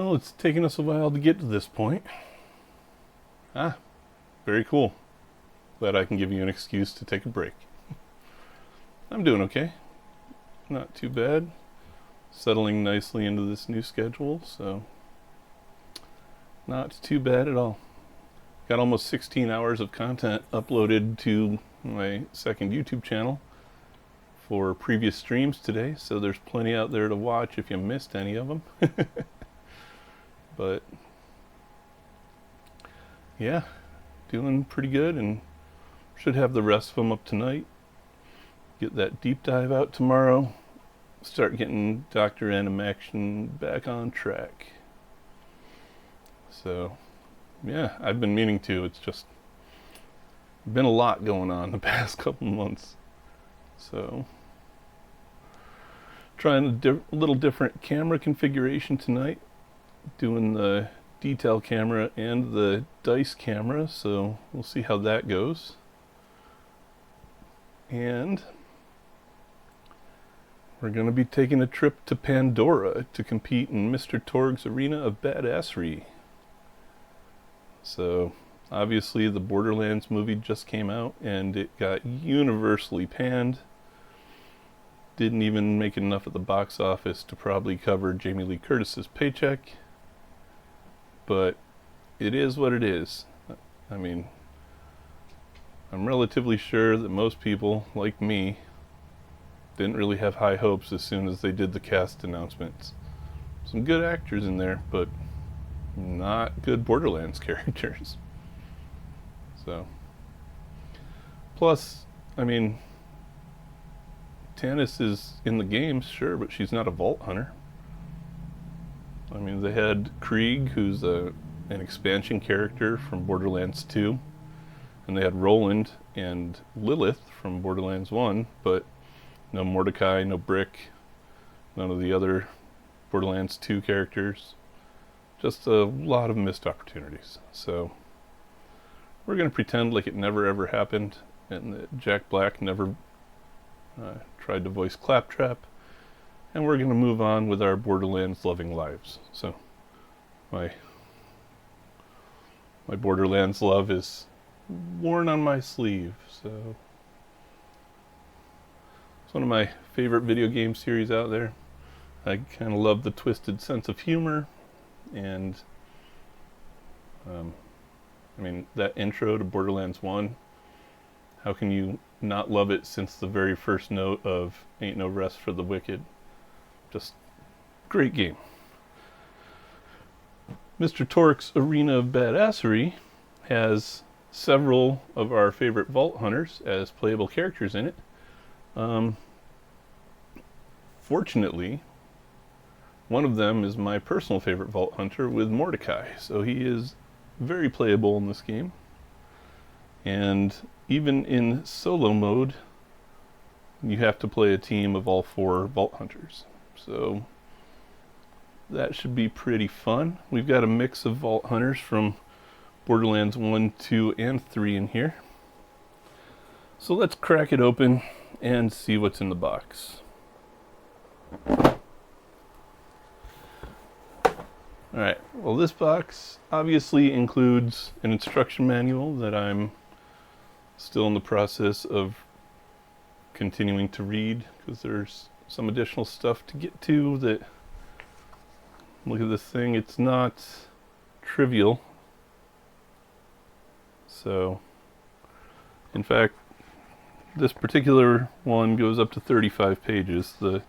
Well, it's taken us a while to get to this point. Ah, very cool. Glad I can give you an excuse to take a break. I'm doing okay. Not too bad. Settling nicely into this new schedule, so not too bad at all. Got almost 16 hours of content uploaded to my second YouTube channel for previous streams today, so there's plenty out there to watch if you missed any of them. But yeah, doing pretty good, and should have the rest of them up tonight. Get that deep dive out tomorrow. Start getting Dr. Animaction back on track. So yeah, I've been meaning to. It's just been a lot going on the past couple months. So trying a little different camera configuration tonight. Doing the detail camera and the dice camera, so we'll see how that goes. And we're going to be taking a trip to Pandora to compete in Mr. Torgue's Arena of Badassery. So obviously the Borderlands movie just came out and it got universally panned. Didn't even make enough at the box office to probably cover Jamie Lee Curtis's paycheck. But it is what it is. I mean, I'm relatively sure that most people, like me, didn't really have high hopes as soon as they did the cast announcements. Some good actors in there, but not good Borderlands characters. So, plus, I mean, Tannis is in the games, sure, but she's not a Vault Hunter. I mean, they had Krieg, who's an expansion character from Borderlands 2, and they had Roland and Lilith from Borderlands 1, but no Mordecai, no Brick, none of the other Borderlands 2 characters. Just a lot of missed opportunities. So we're going to pretend like it never ever happened, and that Jack Black never tried to voice Claptrap. And we're going to move on with our Borderlands loving lives. So my Borderlands love is worn on my sleeve. So it's one of my favorite video game series out there. I kind of love the twisted sense of humor, and I mean, that intro to Borderlands 1, how can you not love it since the very first note of Ain't No Rest for the Wicked? Just great game. Mr. Torgue's Arena of Badassery has several of our favorite Vault Hunters as playable characters in it. Fortunately, one of them is my personal favorite Vault Hunter with Mordecai, so he is very playable in this game. And even in solo mode, you have to play a team of all 4 Vault Hunters. So that should be pretty fun. We've got a mix of Vault Hunters from Borderlands 1, 2, and 3 in here. So let's crack it open and see what's in the box. Alright, well, this box obviously includes an instruction manual that I'm still in the process of continuing to read, because there's some additional stuff to get to that, look at this thing, it's not trivial. So, in fact, this particular one goes up to 35 pages. The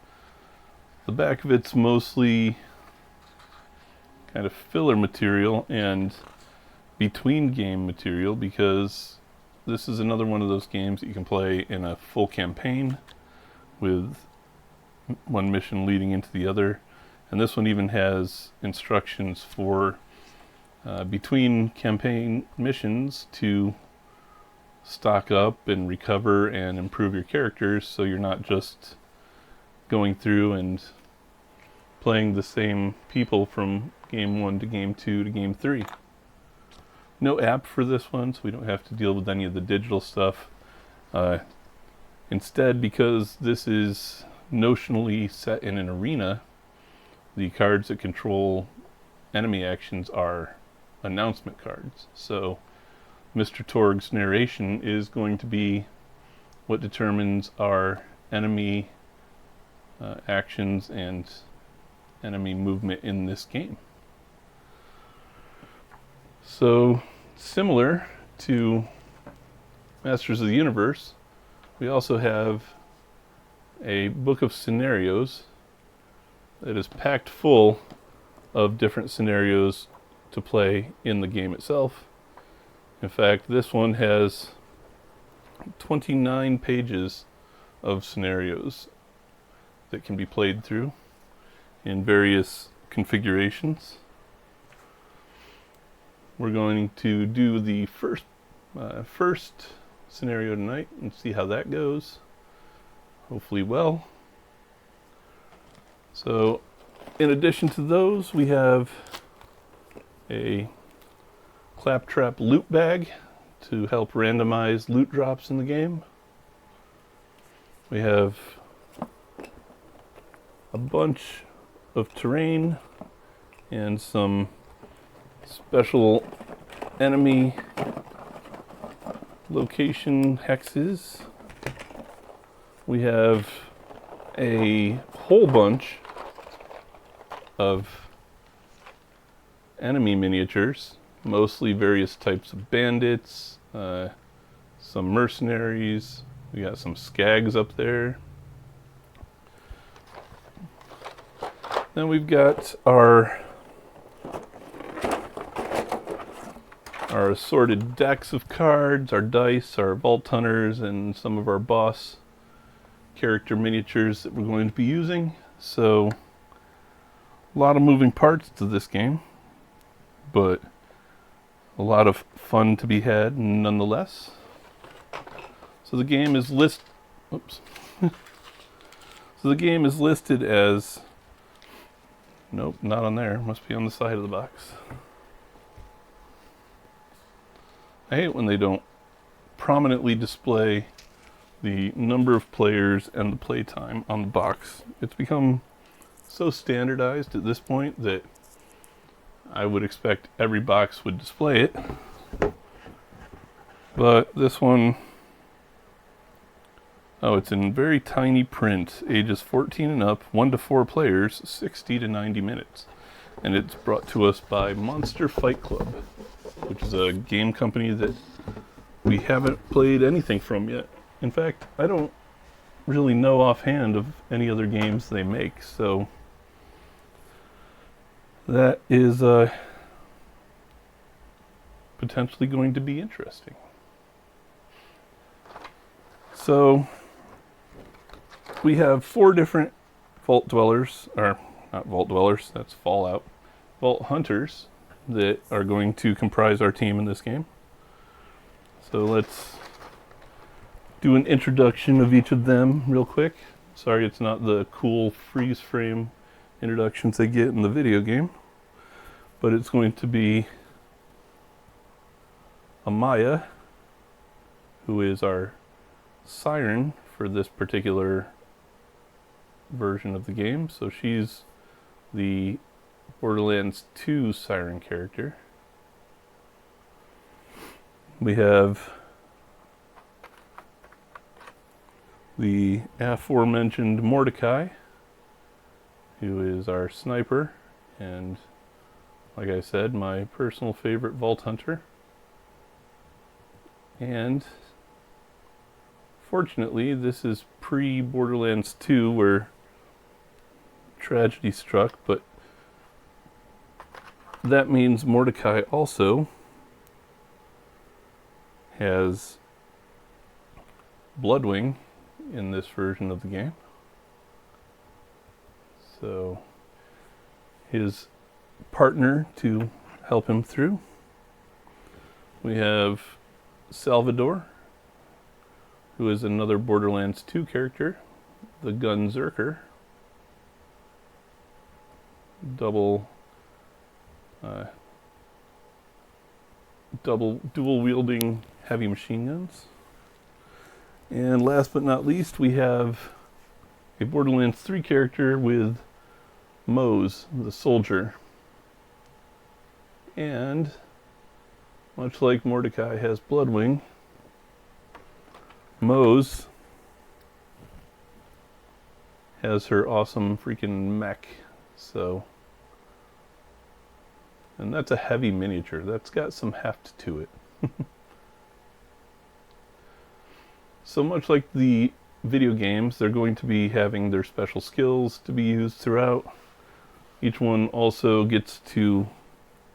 back of it's mostly kind of filler material and between game material, because this is another one of those games that you can play in a full campaign with one mission leading into the other. And this one even has instructions for between campaign missions to stock up and recover and improve your characters, so you're not just going through and playing the same people from game 1 to game 2 to game 3. No app for this one, so we don't have to deal with any of the digital stuff. Instead, because this is notionally set in an arena, the cards that control enemy actions are announcement cards. So Mr. Torgue's narration is going to be what determines our enemy actions and enemy movement in this game. So, similar to Masters of the Universe, we also have a book of scenarios that is packed full of different scenarios to play in the game itself. In fact, this one has 29 pages of scenarios that can be played through in various configurations. We're going to do the first scenario tonight and see how that goes. Hopefully well. So, in addition to those, we have a claptrap loot bag to help randomize loot drops in the game. We have a bunch of terrain and some special enemy location hexes. We have a whole bunch of enemy miniatures, mostly various types of bandits, some mercenaries. We got some skags up there. Then we've got our assorted decks of cards, our dice, our vault hunters, and some of our boss character miniatures that we're going to be using. So, a lot of moving parts to this game, but a lot of fun to be had nonetheless. So the game is listed as, nope, not on there. Must be on the side of the box. I hate when they don't prominently display the number of players and the playtime on the box. It's become so standardized at this point that I would expect every box would display it. But this one, oh, it's in very tiny print, ages 14 and up, 1 to 4 players, 60 to 90 minutes. And it's brought to us by Monster Fight Club, which is a game company that we haven't played anything from yet. In fact, I don't really know offhand of any other games they make, so that is potentially going to be interesting. So, we have 4 different vault dwellers, or not vault dwellers, that's Fallout, vault hunters that are going to comprise our team in this game. So let's do an introduction of each of them real quick. Sorry it's not the cool freeze frame introductions they get in the video game, but it's going to be Amaya, who is our siren for this particular version of the game. So she's the Borderlands 2 siren character. We have the aforementioned Mordecai, who is our sniper, and like I said, my personal favorite vault hunter. And fortunately, this is pre-Borderlands 2, where tragedy struck, but that means Mordecai also has Bloodwing in this version of the game. So his partner to help him through. We have Salvador, who is another Borderlands 2 character, the Gunzerker. Dual wielding heavy machine guns. And last but not least, we have a Borderlands 3 character with Mose, the soldier. And much like Mordecai has Bloodwing, Mose has her awesome freaking mech. So, and that's a heavy miniature. That's got some heft to it. So much like the video games, they're going to be having their special skills to be used throughout. Each one also gets to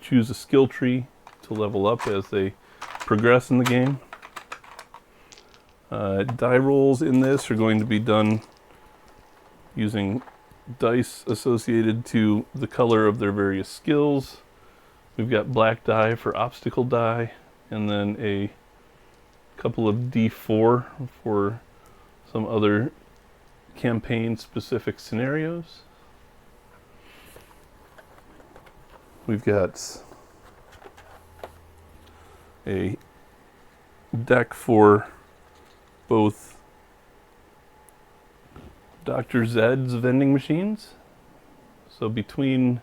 choose a skill tree to level up as they progress in the game. Die rolls in this are going to be done using dice associated to the color of their various skills. We've got black die for obstacle die, and then a couple of D4 for some other campaign-specific scenarios. We've got a deck for both Dr. Zed's vending machines. So between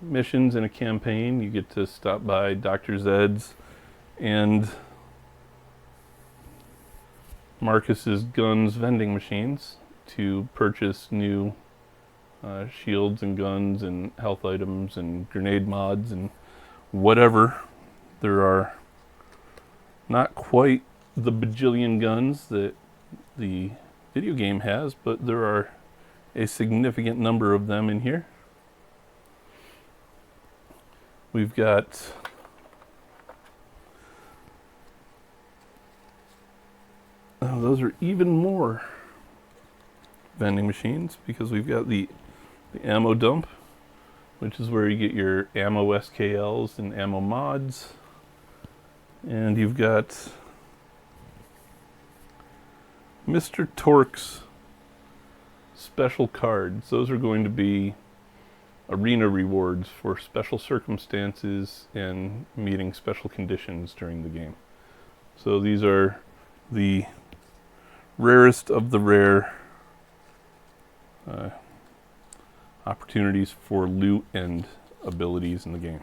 missions in a campaign, you get to stop by Dr. Zed's and Marcus's Guns vending machines to purchase new shields and guns and health items and grenade mods and whatever. There are not quite the bajillion guns that the video game has, but there are a significant number of them in here. We've got those are even more vending machines, because we've got the ammo dump, which is where you get your ammo SKLs and ammo mods. And you've got Mr. Torque's special cards. Those are going to be arena rewards for special circumstances and meeting special conditions during the game. So these are the rarest of the rare opportunities for loot and abilities in the game.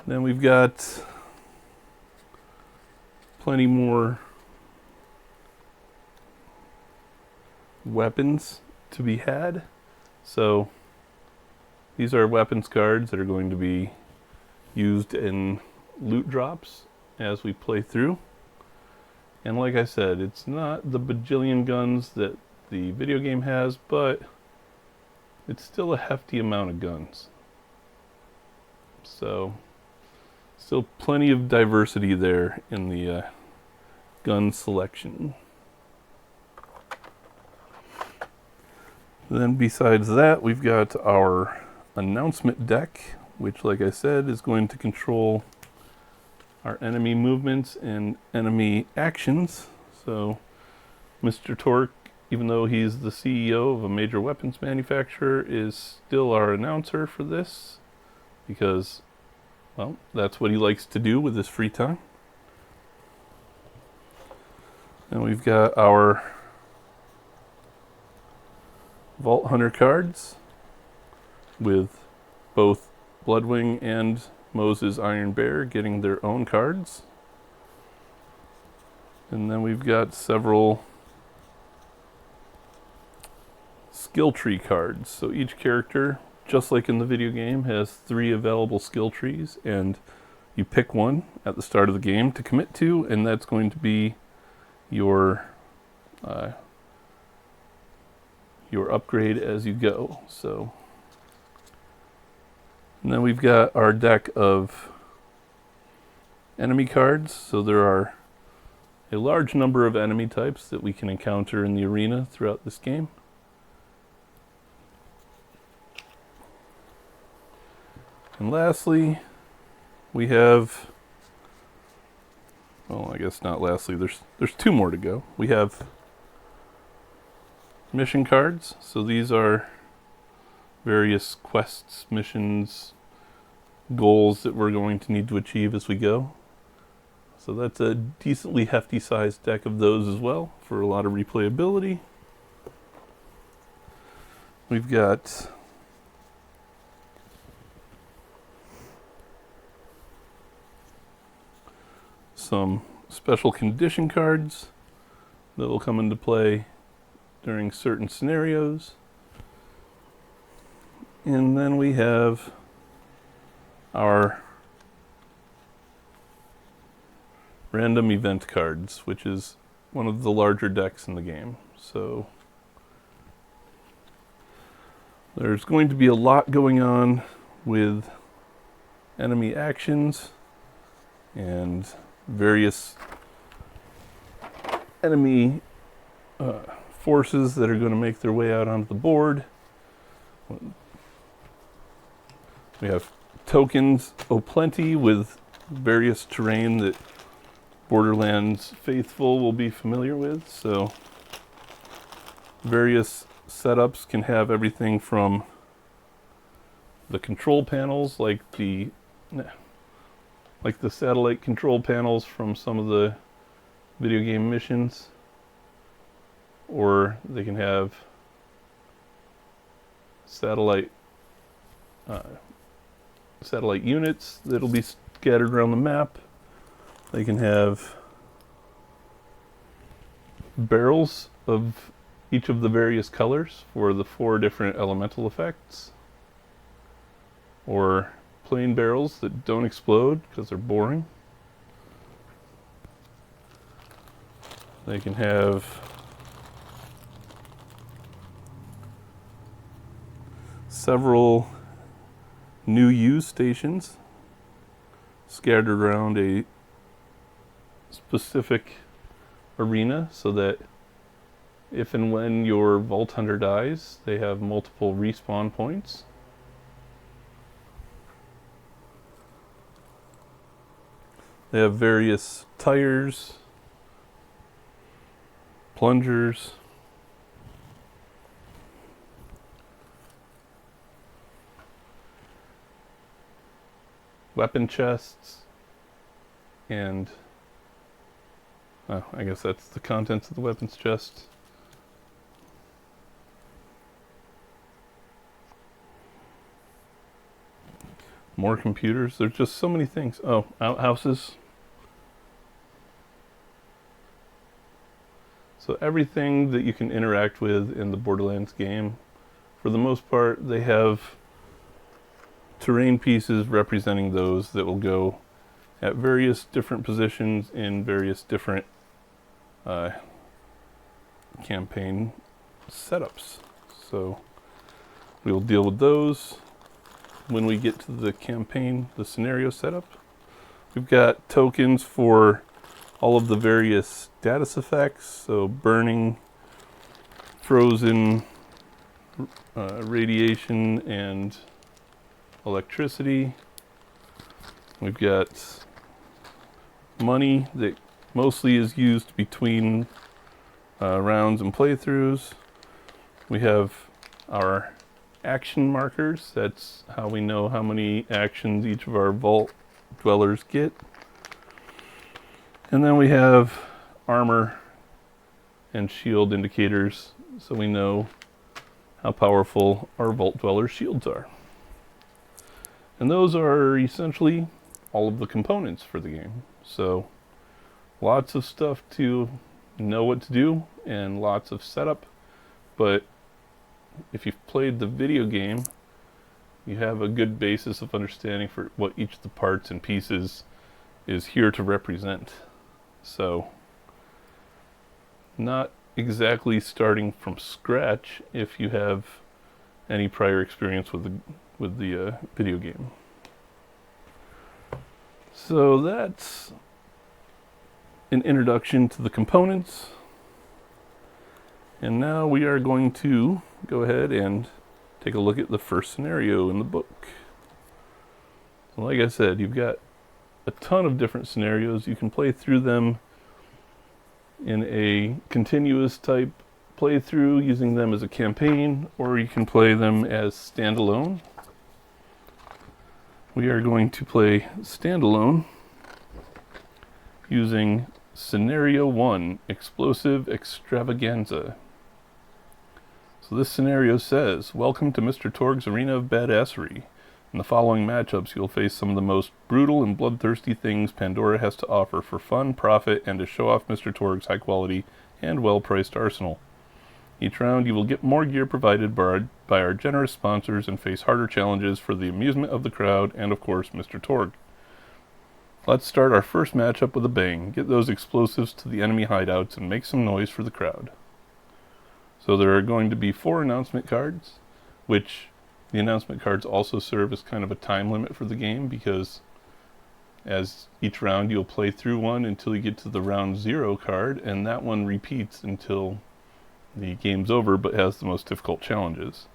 Then we've got plenty more weapons to be had. So these are weapons cards that are going to be used in loot drops as we play through. And like I said, it's not the bajillion guns that the video game has, but it's still a hefty amount of guns. So still plenty of diversity there in the gun selection. Then besides that, we've got our announcement deck, which, like I said, is going to control our enemy movements and enemy actions. So Mr. Torgue, even though he's the CEO of a major weapons manufacturer, is still our announcer for this, because, well, that's what he likes to do with his free time. And we've got our Vault Hunter cards with both Bloodwing and Moses Iron Bear getting their own cards. And then we've got several skill tree cards. So each character, just like in the video game, has 3 available skill trees, and you pick one at the start of the game to commit to, and that's going to be your upgrade as you go. So, and then we've got our deck of enemy cards. So there are a large number of enemy types that we can encounter in the arena throughout this game. And lastly, we have, well, I guess not lastly, there's 2 more to go. We have mission cards. So these are various quests, missions, goals that we're going to need to achieve as we go. So that's a decently hefty sized deck of those as well for a lot of replayability. We've got some special condition cards that will come into play during certain scenarios. And then we have our random event cards, which is one of the larger decks in the game. So there's going to be a lot going on with enemy actions and various enemy forces that are going to make their way out onto the board. We have tokens plenty with various terrain that Borderlands faithful will be familiar with. So various setups can have everything from the control panels, like the satellite control panels from some of the video game missions, or they can have satellite units that'll be scattered around the map. They can have barrels of each of the various colors for the 4 different elemental effects, or plain barrels that don't explode because they're boring. They can have several new use stations scattered around a specific arena, so that if and when your Vault Hunter dies, they have multiple respawn points. They have various tires, plungers, weapon chests, and I guess that's the contents of the weapons chest. More computers. There's just so many things. Oh, outhouses. So everything that you can interact with in the Borderlands game, for the most part, they have terrain pieces representing those that will go at various different positions in various different campaign setups. So we will deal with those when we get to the campaign, the scenario setup. We've got tokens for all of the various status effects, so burning, frozen, radiation, and electricity. We've got money that mostly is used between rounds and playthroughs. We have our action markers. That's how we know how many actions each of our vault dwellers get. And then we have armor and shield indicators, so we know how powerful our vault dwellers' shields are. And those are essentially all of the components for the game. So lots of stuff to know what to do and lots of setup, but if you've played the video game, you have a good basis of understanding for what each of the parts and pieces is here to represent. So not exactly starting from scratch if you have any prior experience with the video game. So that's an introduction to the components. And now we are going to go ahead and take a look at the first scenario in the book. So like I said, you've got a ton of different scenarios. You can play through them in a continuous type playthrough using them as a campaign, or you can play them as standalone. We are going to play standalone using Scenario 1, Explosive Extravaganza. So this scenario says, welcome to Mr. Torgue's Arena of Badassery. In the following matchups, you'll face some of the most brutal and bloodthirsty things Pandora has to offer for fun, profit, and to show off Mr. Torgue's high-quality and well-priced arsenal. Each round, you will get more gear provided by our generous sponsors and face harder challenges for the amusement of the crowd and, of course, Mr. Torgue. Let's start our first matchup with a bang. Get those explosives to the enemy hideouts and make some noise for the crowd. So there are going to be 4 announcement cards, which the announcement cards also serve as kind of a time limit for the game, because as each round you'll play through one until you get to the round 0 card, and that one repeats until the game's over but has the most difficult challenges.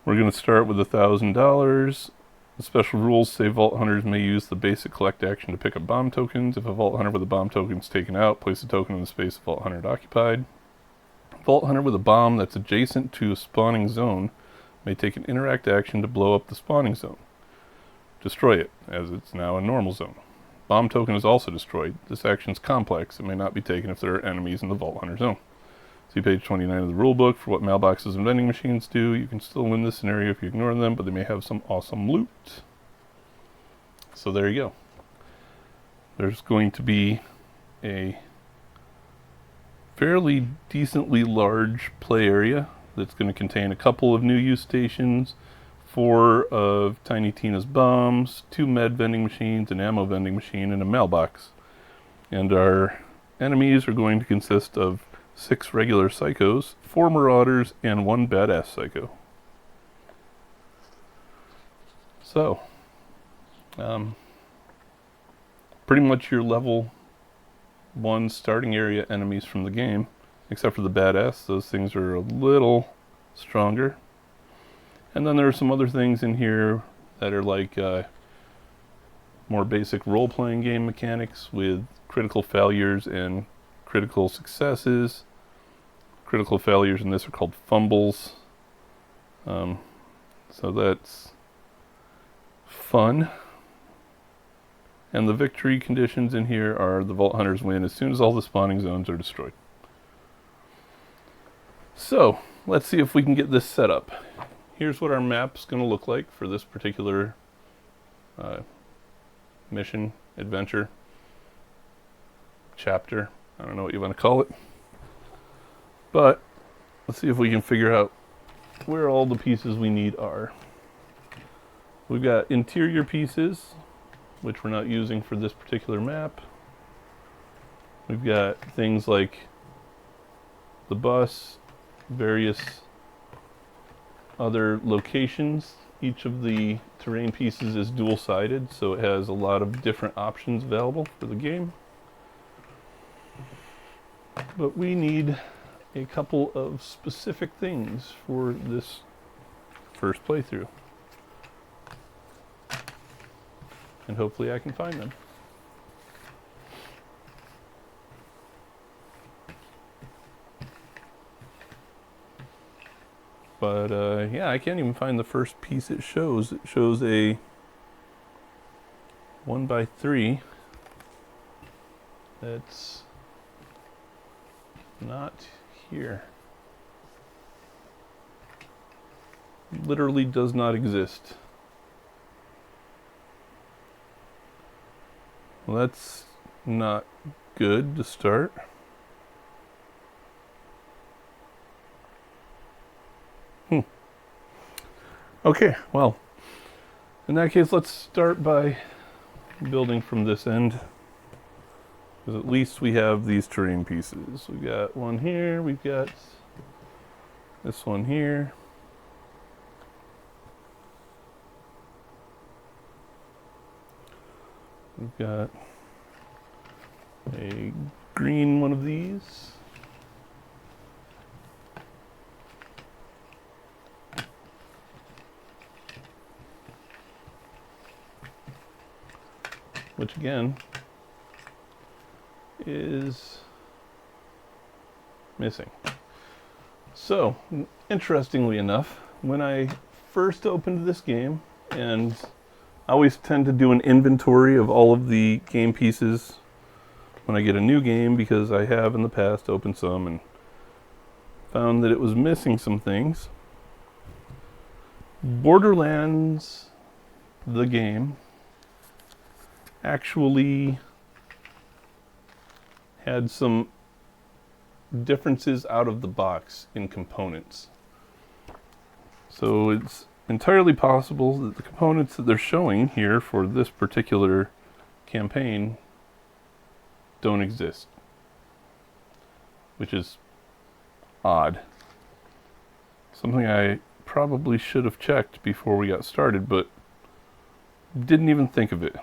We're going to start with $1,000. The special rules say Vault Hunters may use the basic collect action to pick up bomb tokens. If a Vault Hunter with a bomb token is taken out, place a token in the space a Vault Hunter had occupied. Vault Hunter with a bomb that's adjacent to a spawning zone may take an interact action to blow up the spawning zone. Destroy it, as it's now a normal zone. Bomb token is also destroyed. This action is complex. It may not be taken if there are enemies in the Vault Hunter zone. See page 29 of the rulebook for what mailboxes and vending machines do. You can still win this scenario if you ignore them, but they may have some awesome loot. So there you go. There's going to be a fairly decently large play area that's going to contain a couple of new use stations, 4 of Tiny Tina's bombs, 2 med vending machines, an ammo vending machine, and a mailbox. And our enemies are going to consist of 6 regular psychos, 4 marauders, and 1 badass psycho. So, pretty much your level 1 starting area enemies from the game, except for the badass. Those things are a little stronger. And then there are some other things in here that are like more basic role-playing game mechanics with critical failures and critical successes. Critical failures in this are called fumbles. So that's fun. And the victory conditions in here are the Vault Hunters win as soon as all the spawning zones are destroyed. So, let's see if we can get this set up. Here's what our map's going to look like for this particular mission, adventure, chapter. I don't know what you want to call it. But let's see if we can figure out where all the pieces we need are. We've got interior pieces, which we're not using for this particular map. We've got things like the bus, various other locations. Each of the terrain pieces is dual-sided, so it has a lot of different options available for the game. But we need a couple of specific things for this first playthrough. And hopefully I can find them. But yeah, I can't even find the first piece it shows. It shows a 1x3 that's not here. Literally does not exist. Well, that's not good to start. Okay, well, in that case, let's start by building from this end, because at least we have these terrain pieces. We've got one here, we've got this one here. We've got a green one of these. Which again is missing. So, interestingly enough, when I first opened this game, and I always tend to do an inventory of all of the game pieces when I get a new game, because I have in the past opened some and found that it was missing some things. Borderlands, the game, actually had some differences out of the box in components. So it's entirely possible that the components that they're showing here for this particular campaign don't exist, which is odd. Something I probably should have checked before we got started, but didn't even think of it.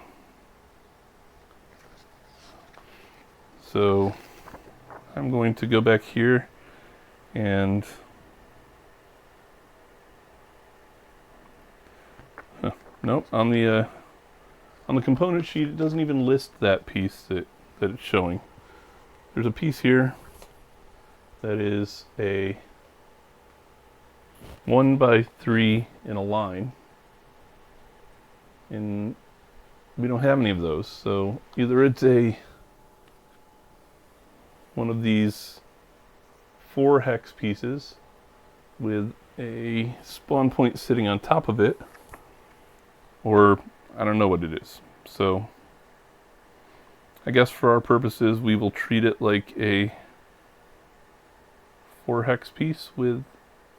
So I'm going to go back here and nope, on the component sheet it doesn't even list that piece that it's showing. There's a piece here that is a 1x3 in a line, and we don't have any of those. So either it's one of these 4 hex pieces with a spawn point sitting on top of it, or I don't know what it is. So I guess for our purposes we will treat it like a 4 hex piece with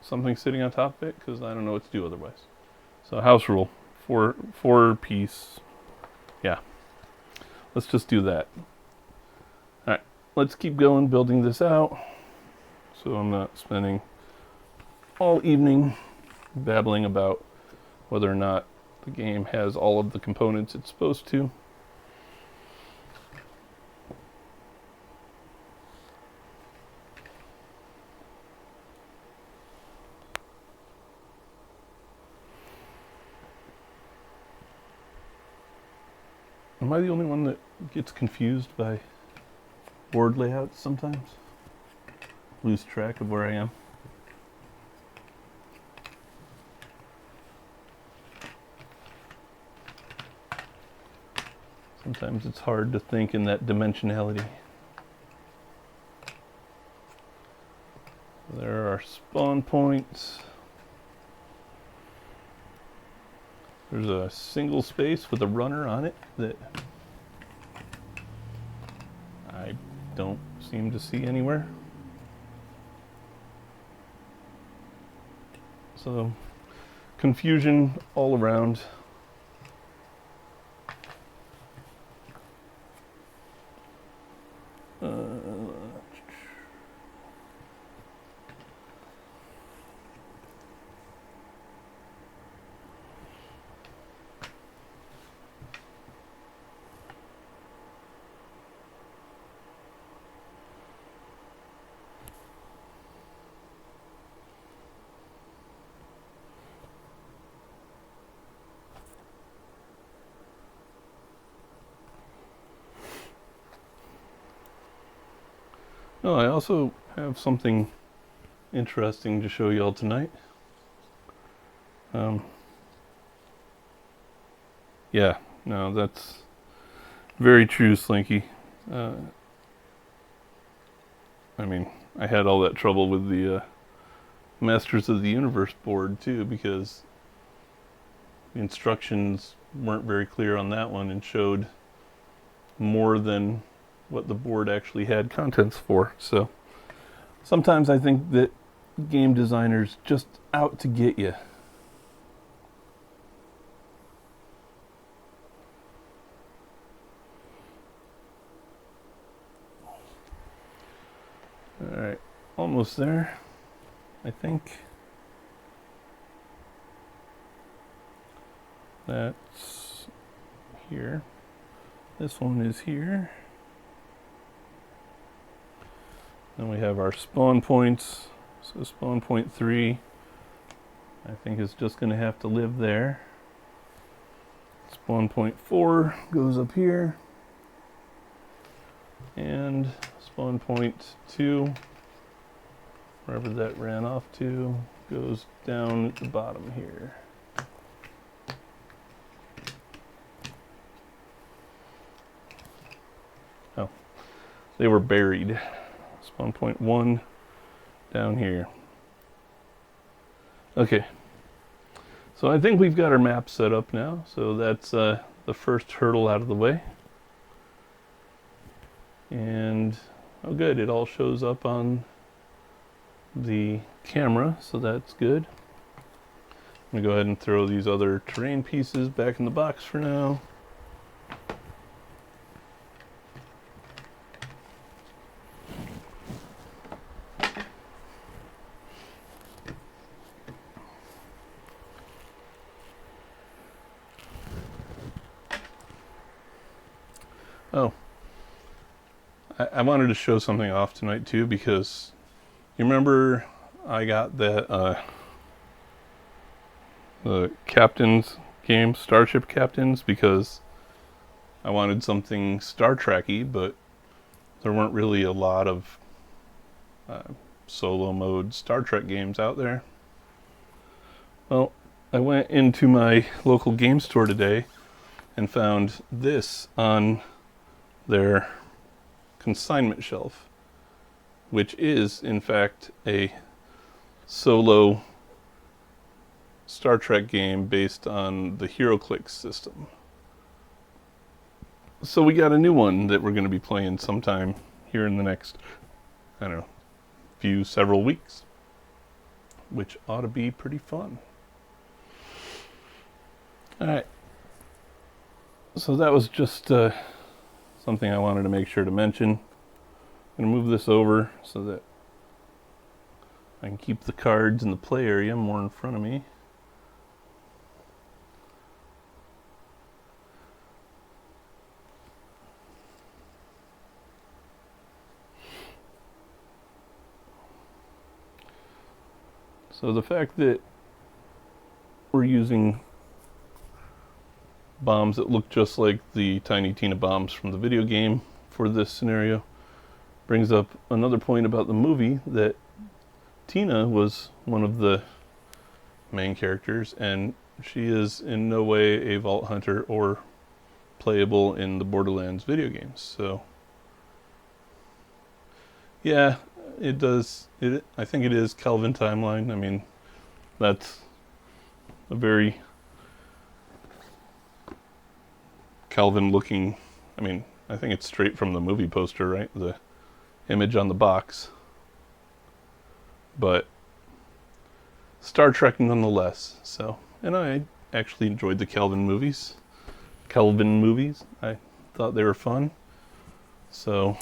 something sitting on top of it, because I don't know what to do otherwise. So house rule, 4 piece. Yeah, let's just do that. Alright, let's keep going building this out so I'm not spending all evening babbling about whether or not the game has all of the components it's supposed to. Am I the only one that gets confused by board layouts sometimes? Lose track of where I am? Sometimes it's hard to think in that dimensionality. There are spawn points. There's a single space with a runner on it that I don't seem to see anywhere. So, confusion all around. Oh, I also have something interesting to show y'all tonight. Yeah, no, that's very true, Slinky. I mean, I had all that trouble with the Masters of the Universe board too, because the instructions weren't very clear on that one and showed more than what the board actually had contents for. So sometimes I think that game designers just out to get you. Alright, almost there, I think. That's here. This one is here. Then we have our spawn points. So spawn point 3, I think, is just going to have to live there. Spawn point 4 goes up here. And spawn point 2, wherever that ran off to, goes down at the bottom here. Oh, they were buried. Spawn point 1 down here. Okay, so I think we've got our map set up now, so that's the first hurdle out of the way. And oh good, it all shows up on the camera, so that's good. I'm gonna go ahead and throw these other terrain pieces back in the box for now. Oh, I wanted to show something off tonight too, because you remember I got that the Captain's game, Starship Captains, because I wanted something Star Trek-y, but there weren't really a lot of solo mode Star Trek games out there. Well, I went into my local game store today and found this on their consignment shelf, which is in fact a solo Star Trek game based on the HeroClix system. So we got a new one that we're going to be playing sometime here in the next, I don't know, several weeks, which ought to be pretty fun. Alright, so that was just something I wanted to make sure to mention. I'm going to move this over so that I can keep the cards in the play area more in front of me. So the fact that we're using bombs that look just like the Tiny Tina bombs from the video game for this scenario brings up another point about the movie, that Tina was one of the main characters, and she is in no way a Vault Hunter or playable in the Borderlands video games. So yeah, it does. I think it is Kelvin timeline. I mean, that's a very Kelvin looking. I mean, I think it's straight from the movie poster, right? The image on the box. But Star Trek nonetheless. So, and I actually enjoyed the Kelvin movies. I thought they were fun. So,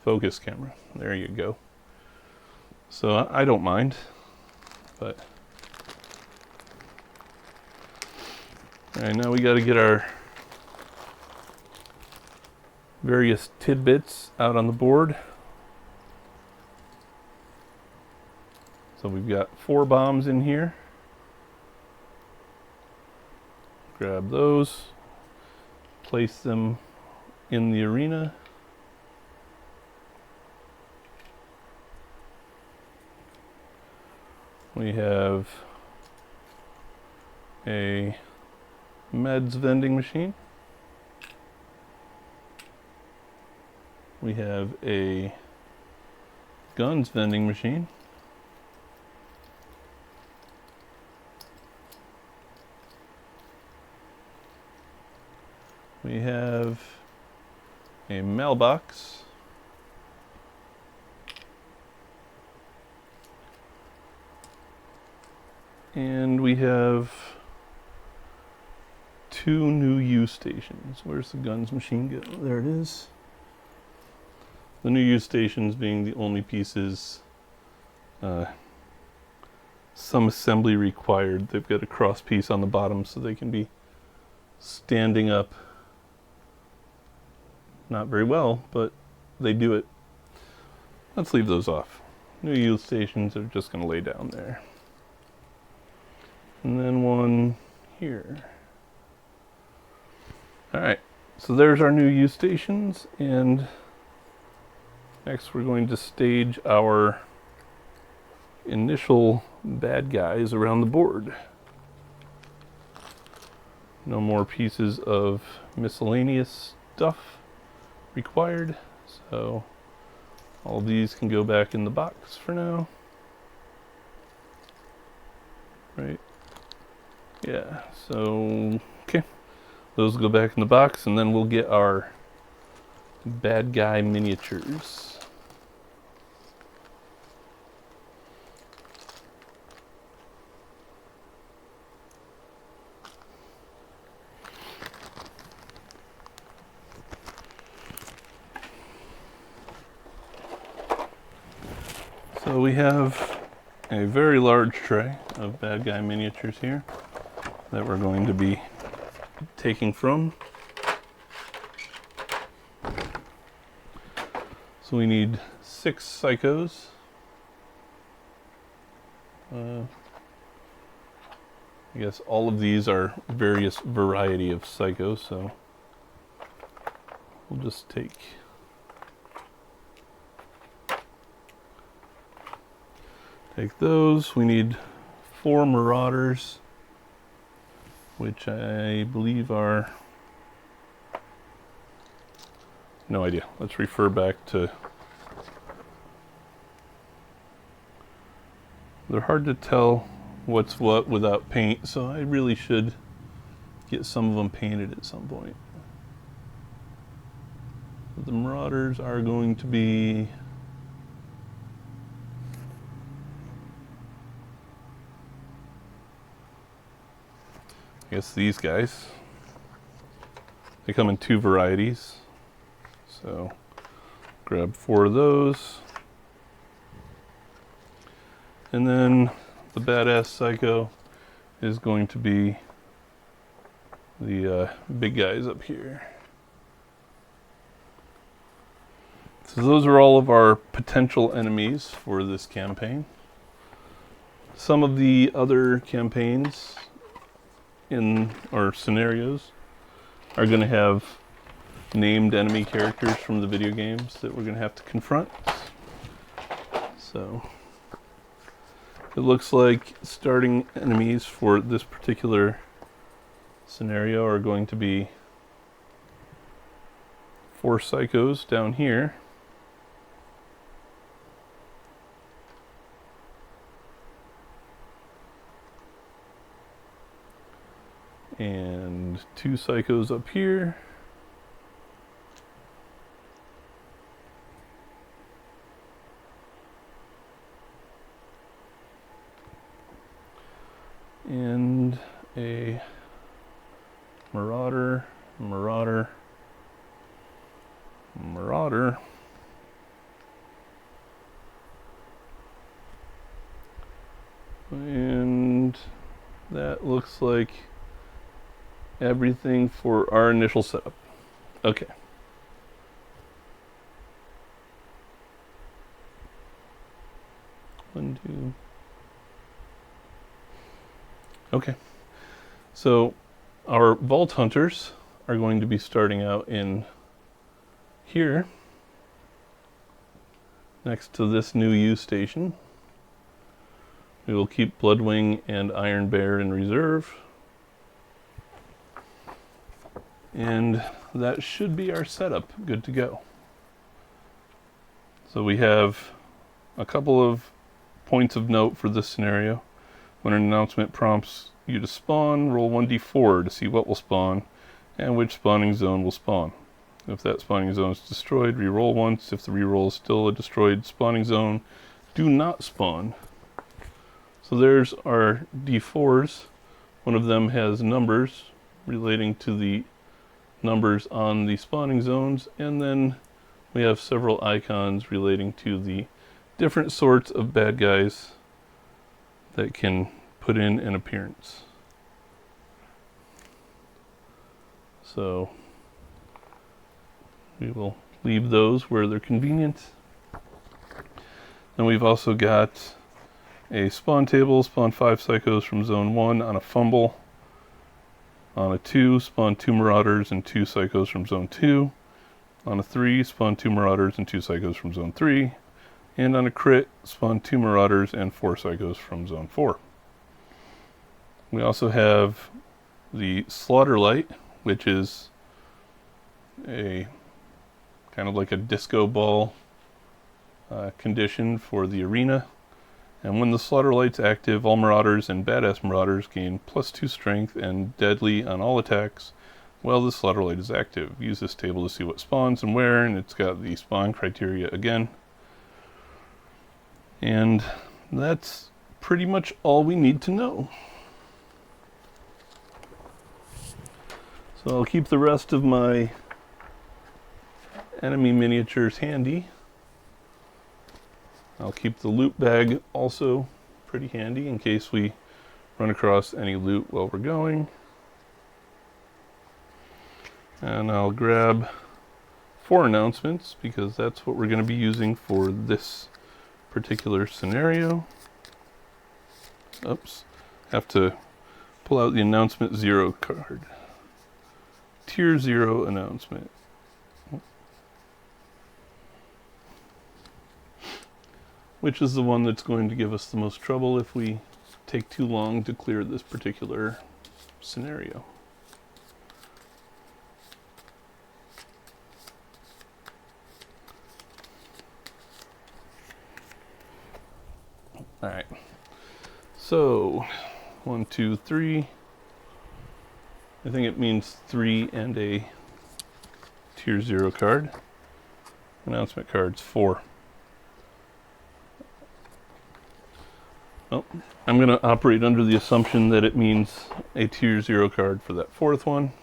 focus camera. There you go. So I don't mind, but all right, now we got to get our various tidbits out on the board. So we've got 4 bombs in here. Grab those, place them in the arena. We have a meds vending machine. We have a guns vending machine. We have a mailbox. And we have 2 new use stations. Where's the guns machine go? There it is. The new use stations being the only pieces, some assembly required. They've got a cross piece on the bottom so they can be standing up. Not very well, but they do it. Let's leave those off. New use stations are just going to lay down there. And then one here. Alright, so there's our new use stations, and next we're going to stage our initial bad guys around the board. No more pieces of miscellaneous stuff required, so All these can go back in the box for now. Right? Yeah, so, okay. Those go back in the box, and then we'll get our bad guy miniatures. So we have a very large tray of bad guy miniatures here that we're going to be taking from. So we need 6 psychos. I guess all of these are various variety of psychos, so we'll just take those. We need 4 marauders, which I believe are, no idea. Let's refer back to, they're hard to tell what's what without paint, so I really should get some of them painted at some point. The marauders are going to be I guess these guys. They come in 2 varieties. So grab 4 of those. And then the badass psycho is going to be the big guys up here. So those are all of our potential enemies for this campaign. Some of the other campaigns in our scenarios are going to have named enemy characters from the video games that we're going to have to confront. So it looks like starting enemies for this particular scenario are going to be 4 psychos down here. And 2 psychos up here. And a marauder. And that looks like everything for our initial setup. Okay. One, 2. Okay. So our vault hunters are going to be starting out in here, next to this new U station. We will keep Bloodwing and Iron Bear in reserve. And that should be our setup, good to go. So we have a couple of points of note for this scenario. When an announcement prompts you to spawn, roll 1d4 to see what will spawn and which spawning zone will spawn. If that spawning zone is destroyed, re-roll once. If the re-roll is still a destroyed spawning zone, do not spawn. So there's our d4s. One of them has numbers relating to the numbers on the spawning zones, and then we have several icons relating to the different sorts of bad guys that can put in an appearance. So we will leave those where they're convenient. Then we've also got a spawn table, spawn 5 psychos from zone 1 on a fumble. On a 2, spawn 2 marauders and 2 psychos from zone 2. On a 3, spawn 2 marauders and 2 psychos from zone 3. And on a crit, spawn 2 marauders and 4 psychos from zone 4. We also have the slaughter light, which is a kind of like a disco ball condition for the arena. And when the slaughter light's active, all marauders and badass marauders gain +2 strength and deadly on all attacks while the slaughter light is active. Use this table to see what spawns and where, and it's got the spawn criteria again. And that's pretty much all we need to know. So I'll keep the rest of my enemy miniatures handy. I'll keep the loot bag also pretty handy in case we run across any loot while we're going. And I'll grab 4 announcements because that's what we're going to be using for this particular scenario. Oops, have to pull out the announcement 0 card. Tier 0 announcement. Which is the one that's going to give us the most trouble if we take too long to clear this particular scenario. Alright, so 1, 2, 3. I think it means 3 and a tier 0 card. Announcement cards 4. Oh, I'm going to operate under the assumption that it means a tier 0 card for that 4th one.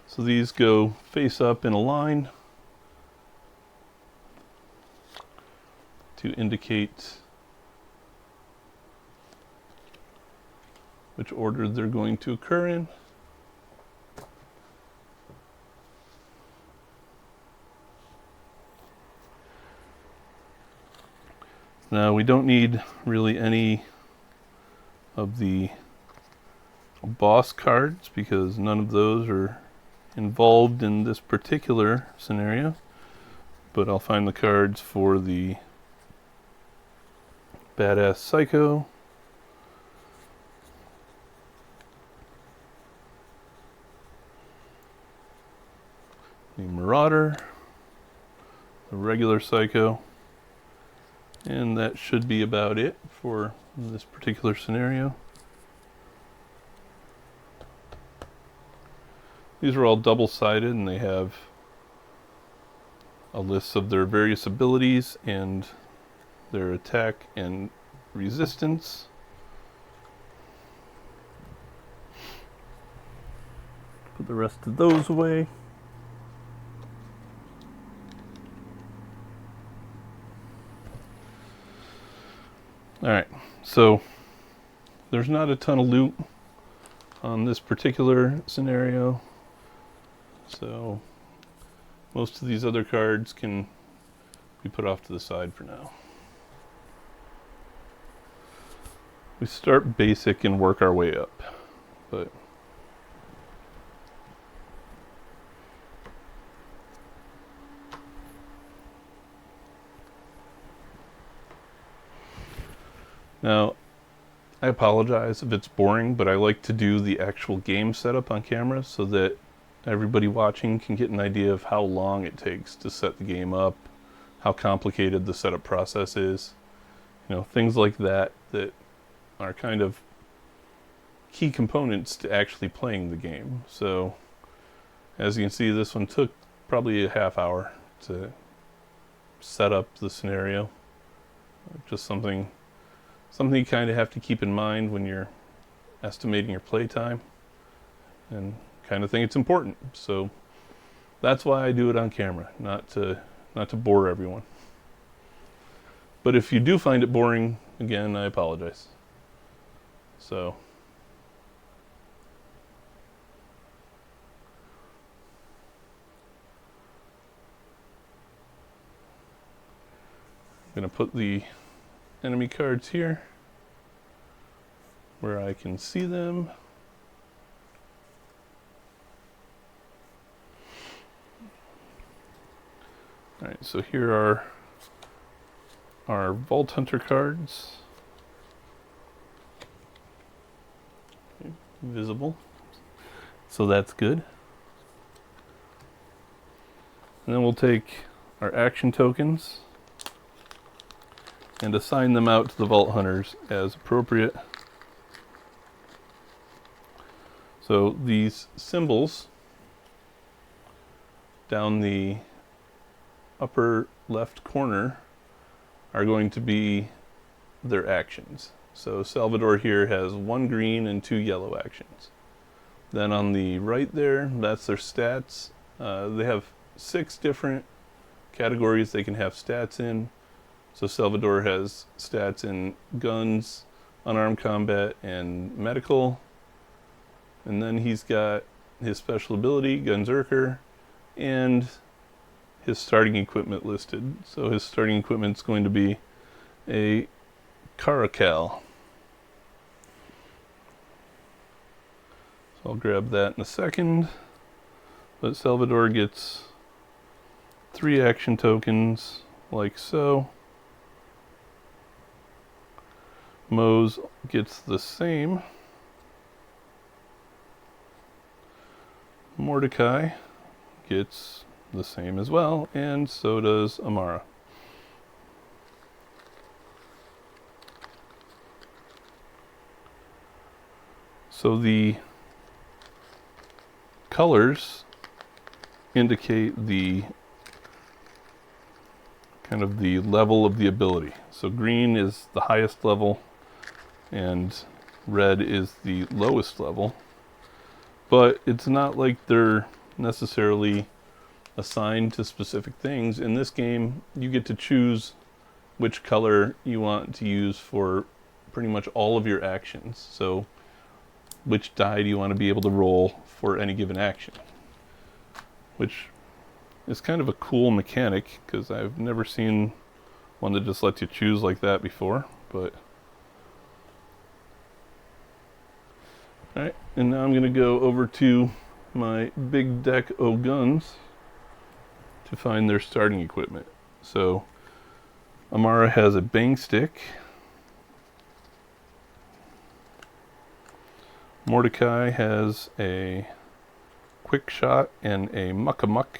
So these go face up in a line to indicate which order they're going to occur in. Now we don't need really any of the boss cards because none of those are involved in this particular scenario, but I'll find the cards for the badass psycho, the marauder, the regular psycho, and that should be about it for this particular scenario. These are all double-sided and they have a list of their various abilities and their attack and resistance. Put the rest of those away. Alright, so there's not a ton of loot on this particular scenario, so most of these other cards can be put off to the side for now. We start basic and work our way up, but now, I apologize if it's boring, but I like to do the actual game setup on camera so that everybody watching can get an idea of how long it takes to set the game up, how complicated the setup process is, you know, things like that that are kind of key components to actually playing the game. So, as you can see, this one took probably a half hour to set up the scenario. Just something you kind of have to keep in mind when you're estimating your playtime, and kind of think it's important. So that's why I do it on camera, not to bore everyone. But if you do find it boring, again, I apologize. So I'm going to put the enemy cards here where I can see them. Alright, so here are our Vault Hunter cards. Okay, visible. So that's good. And then we'll take our action tokens and assign them out to the Vault Hunters as appropriate. So these symbols down the upper left corner are going to be their actions. So Salvador here has 1 green and 2 yellow actions. Then on the right there, that's their stats. They have 6 different categories they can have stats in. So Salvador has stats in guns, unarmed combat, and medical. And then he's got his special ability, Gunzerker, and his starting equipment listed. So his starting equipment's going to be a Caracal. So I'll grab that in a second. But Salvador gets 3 action tokens, like so. Mose gets the same. Mordecai gets the same as well, and so does Amara. So the colors indicate the kind of the level of the ability. So green is the highest level and red is the lowest level. But it's not like they're necessarily assigned to specific things. In this game, you get to choose which color you want to use for pretty much all of your actions. So which die do you want to be able to roll for any given action, which is kind of a cool mechanic because I've never seen one that just lets you choose like that before. But alright, and now I'm going to go over to my big deck of guns to find their starting equipment. So Amara has a bang stick. Mordecai has a quick shot and a muck-a-muck.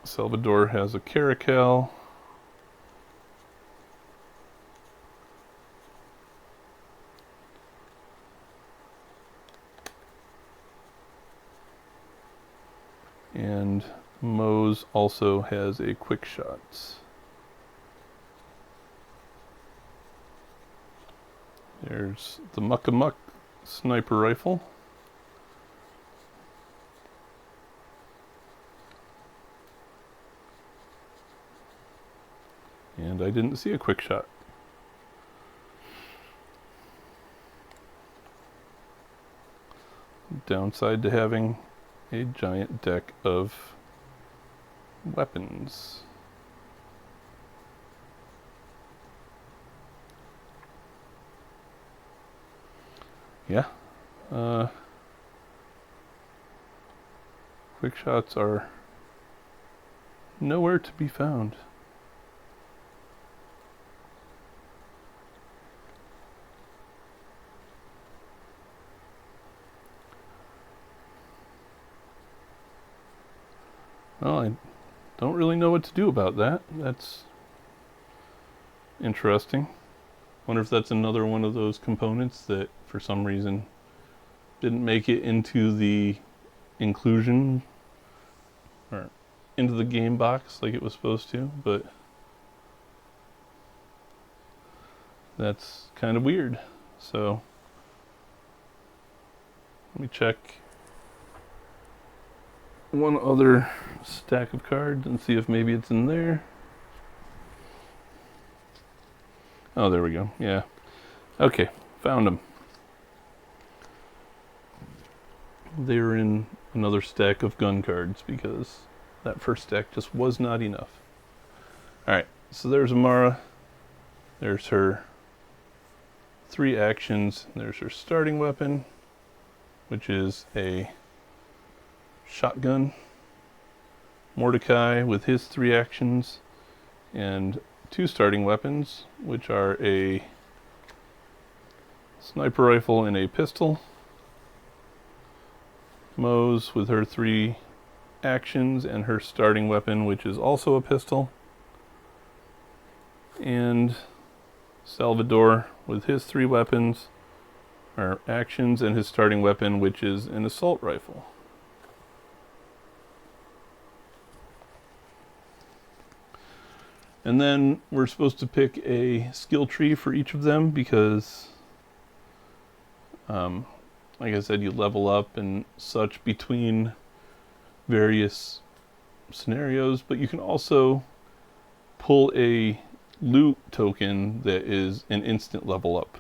Salvador has a Caracal. And Mose also has a quick shot. There's the muck-a-muck sniper rifle. And I didn't see a quick shot. Downside to having a giant deck of weapons. Yeah. Quick shots are nowhere to be found. Well, I don't really know what to do about that. That's interesting. Wonder if that's another one of those components that for some reason didn't make it into the inclusion or into the game box like it was supposed to, but that's kind of weird. So let me check one other stack of cards and see if maybe it's in there. Oh, there we go. Yeah. Okay, found them. They were in another stack of gun cards because that first stack just was not enough. Alright, so there's Amara. There's her 3 actions. There's her starting weapon, which is a shotgun. Mordecai with his 3 actions and 2 starting weapons, which are a sniper rifle and a pistol. Mose with her 3 actions and her starting weapon, which is also a pistol. And Salvador with his 3 weapons, or actions, and his starting weapon, which is an assault rifle. And then we're supposed to pick a skill tree for each of them because, like I said, you level up and such between various scenarios, but you can also pull a loot token that is an instant level up.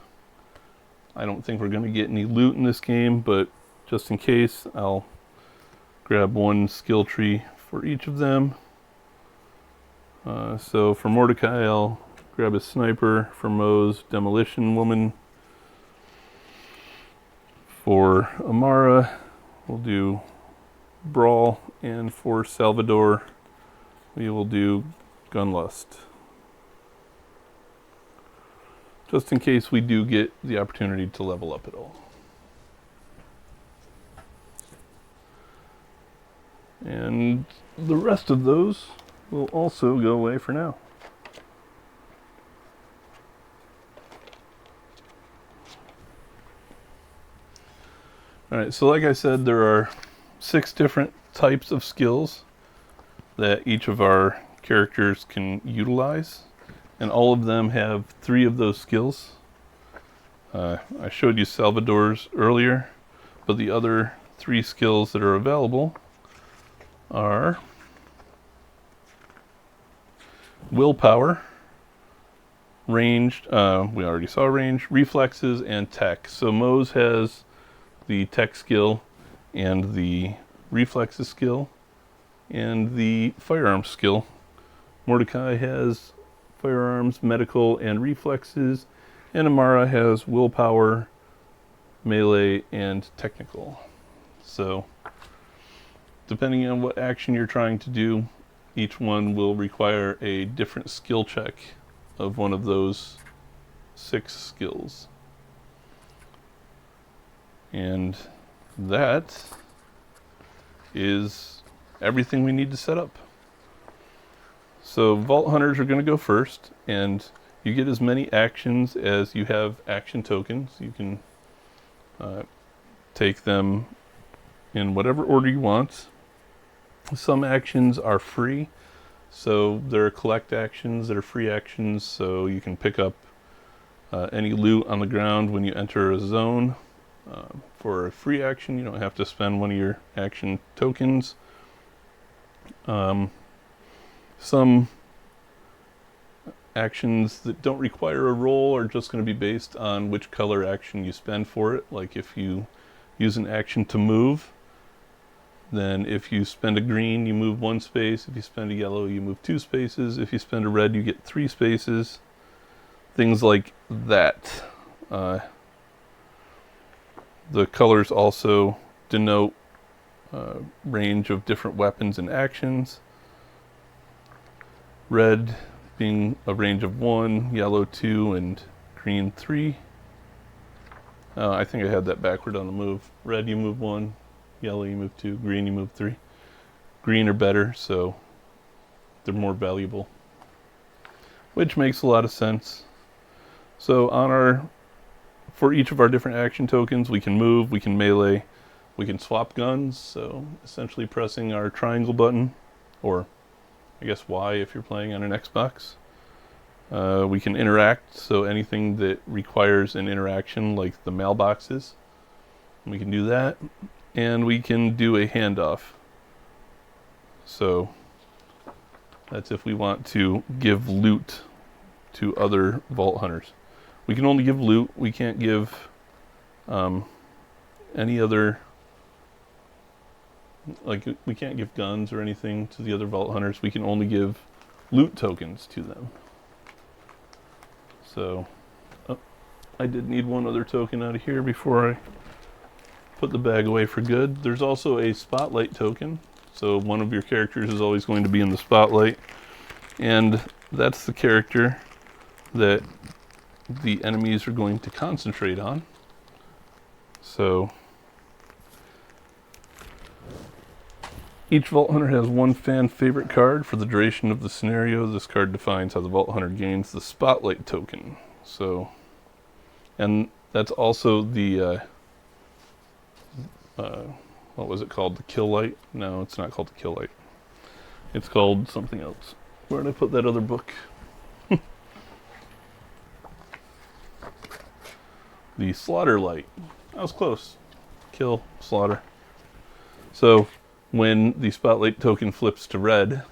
I don't think we're going to get any loot in this game, but just in case, I'll grab one skill tree for each of them. So for Mordecai, I'll grab a sniper. For Mose, demolition woman. For Amara, we'll do brawl, and for Salvador, we will do gunlust. Just in case we do get the opportunity to level up at all. And the rest of those will also go away for now. Alright, so like I said, there are 6 different types of skills that each of our characters can utilize, and all of them have 3 of those skills. I showed you Salvador's earlier, but the other 3 skills that are available are willpower, ranged, we already saw range, reflexes, and tech. So Mose has the tech skill and the reflexes skill and the firearms skill. Mordecai has firearms, medical, and reflexes, and Amara has willpower, melee, and technical. So depending on what action you're trying to do, each one will require a different skill check of one of those 6 skills. And that is everything we need to set up. So Vault Hunters are going to go first, and you get as many actions as you have action tokens. You can take them in whatever order you want. Some actions are free, so there are collect actions that are free actions, so you can pick up any loot on the ground when you enter a zone. For a free action, you don't have to spend one of your action tokens. Some actions that don't require a roll are just going to be based on which color action you spend for it. Like if you use an action to move, then if you spend a green, you move 1 space. If you spend a yellow, you move 2 spaces. If you spend a red, you get 3 spaces. Things like that. The colors also denote range of different weapons and actions. Red being a range of 1, yellow 2, and green 3. I think I had that backward on the move. Red, you move 1. Yellow, you move 2. Green, you move 3. Green are better, so they're more valuable, which makes a lot of sense. So for each of our different action tokens, we can move, we can melee, we can swap guns, so essentially pressing our triangle button, or I guess Y if you're playing on an Xbox. We can interact, so anything that requires an interaction, like the mailboxes, we can do that. And we can do a handoff. So that's if we want to give loot to other Vault Hunters. We can only give loot. We can't give any other, like we can't give guns or anything to the other Vault Hunters. We can only give loot tokens to them. So I did need one other token out of here before I put the bag away for good. There's also a spotlight token, so one of your characters is always going to be in the spotlight, and that's the character that the enemies are going to concentrate on. So Each Vault Hunter has one fan favorite card. For the duration of the scenario, this card defines how the Vault Hunter gains the Spotlight token. So, and that's also the, what was it called? The Kill Light? No, it's not called the Kill Light. It's called something else. Where did I put that other book? The Slaughter Light. That was close. Kill, slaughter. So, when the Spotlight token flips to red,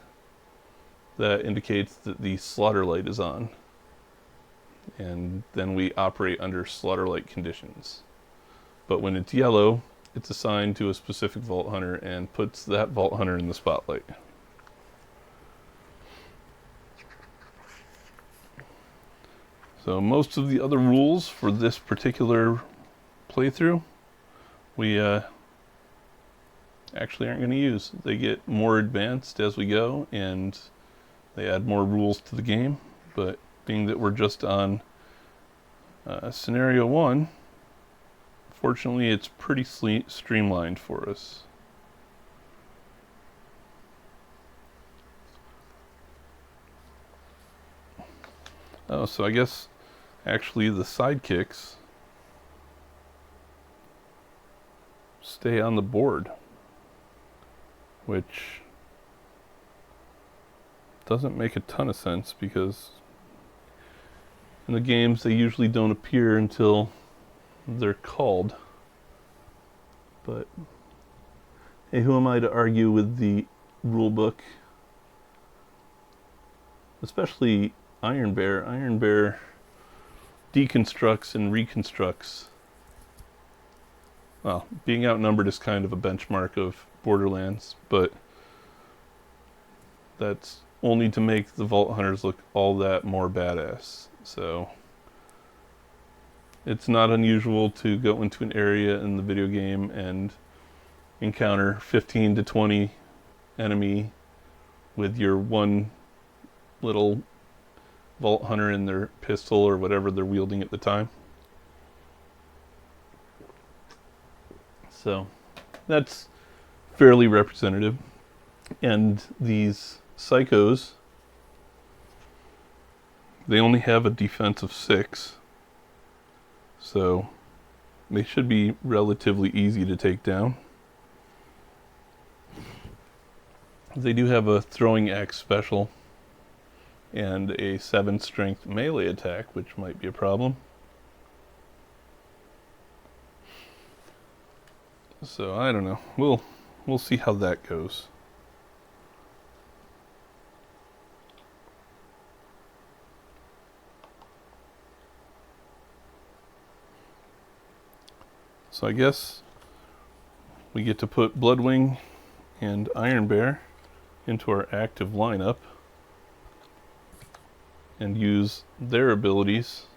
that indicates that the Slaughter Light is on. And then we operate under Slaughter Light conditions. But when it's yellow, it's assigned to a specific Vault Hunter and puts that Vault Hunter in the spotlight. So most of the other rules for this particular playthrough, we actually aren't going to use. They get more advanced as we go, and they add more rules to the game. But being that we're just on scenario 1, fortunately it's pretty streamlined for us. Oh, so I guess actually the sidekicks stay on the board, which doesn't make a ton of sense because in the games they usually don't appear until they're called. But hey, who am I to argue with the rule book? Especially Iron Bear. Iron Bear deconstructs and reconstructs. Well, being outnumbered is kind of a benchmark of Borderlands, but that's only to make the Vault Hunters look all that more badass. So it's not unusual to go into an area in the video game and encounter 15 to 20 enemy with your one little Vault Hunter in their pistol or whatever they're wielding at the time. So that's fairly representative. And these psychos, they only have a defense of 6, so they should be relatively easy to take down. They do have a throwing axe special and a 7 strength melee attack, which might be a problem. So I don't know. We'll see how that goes. So I guess we get to put Bloodwing and Iron Bear into our active lineup and use their abilities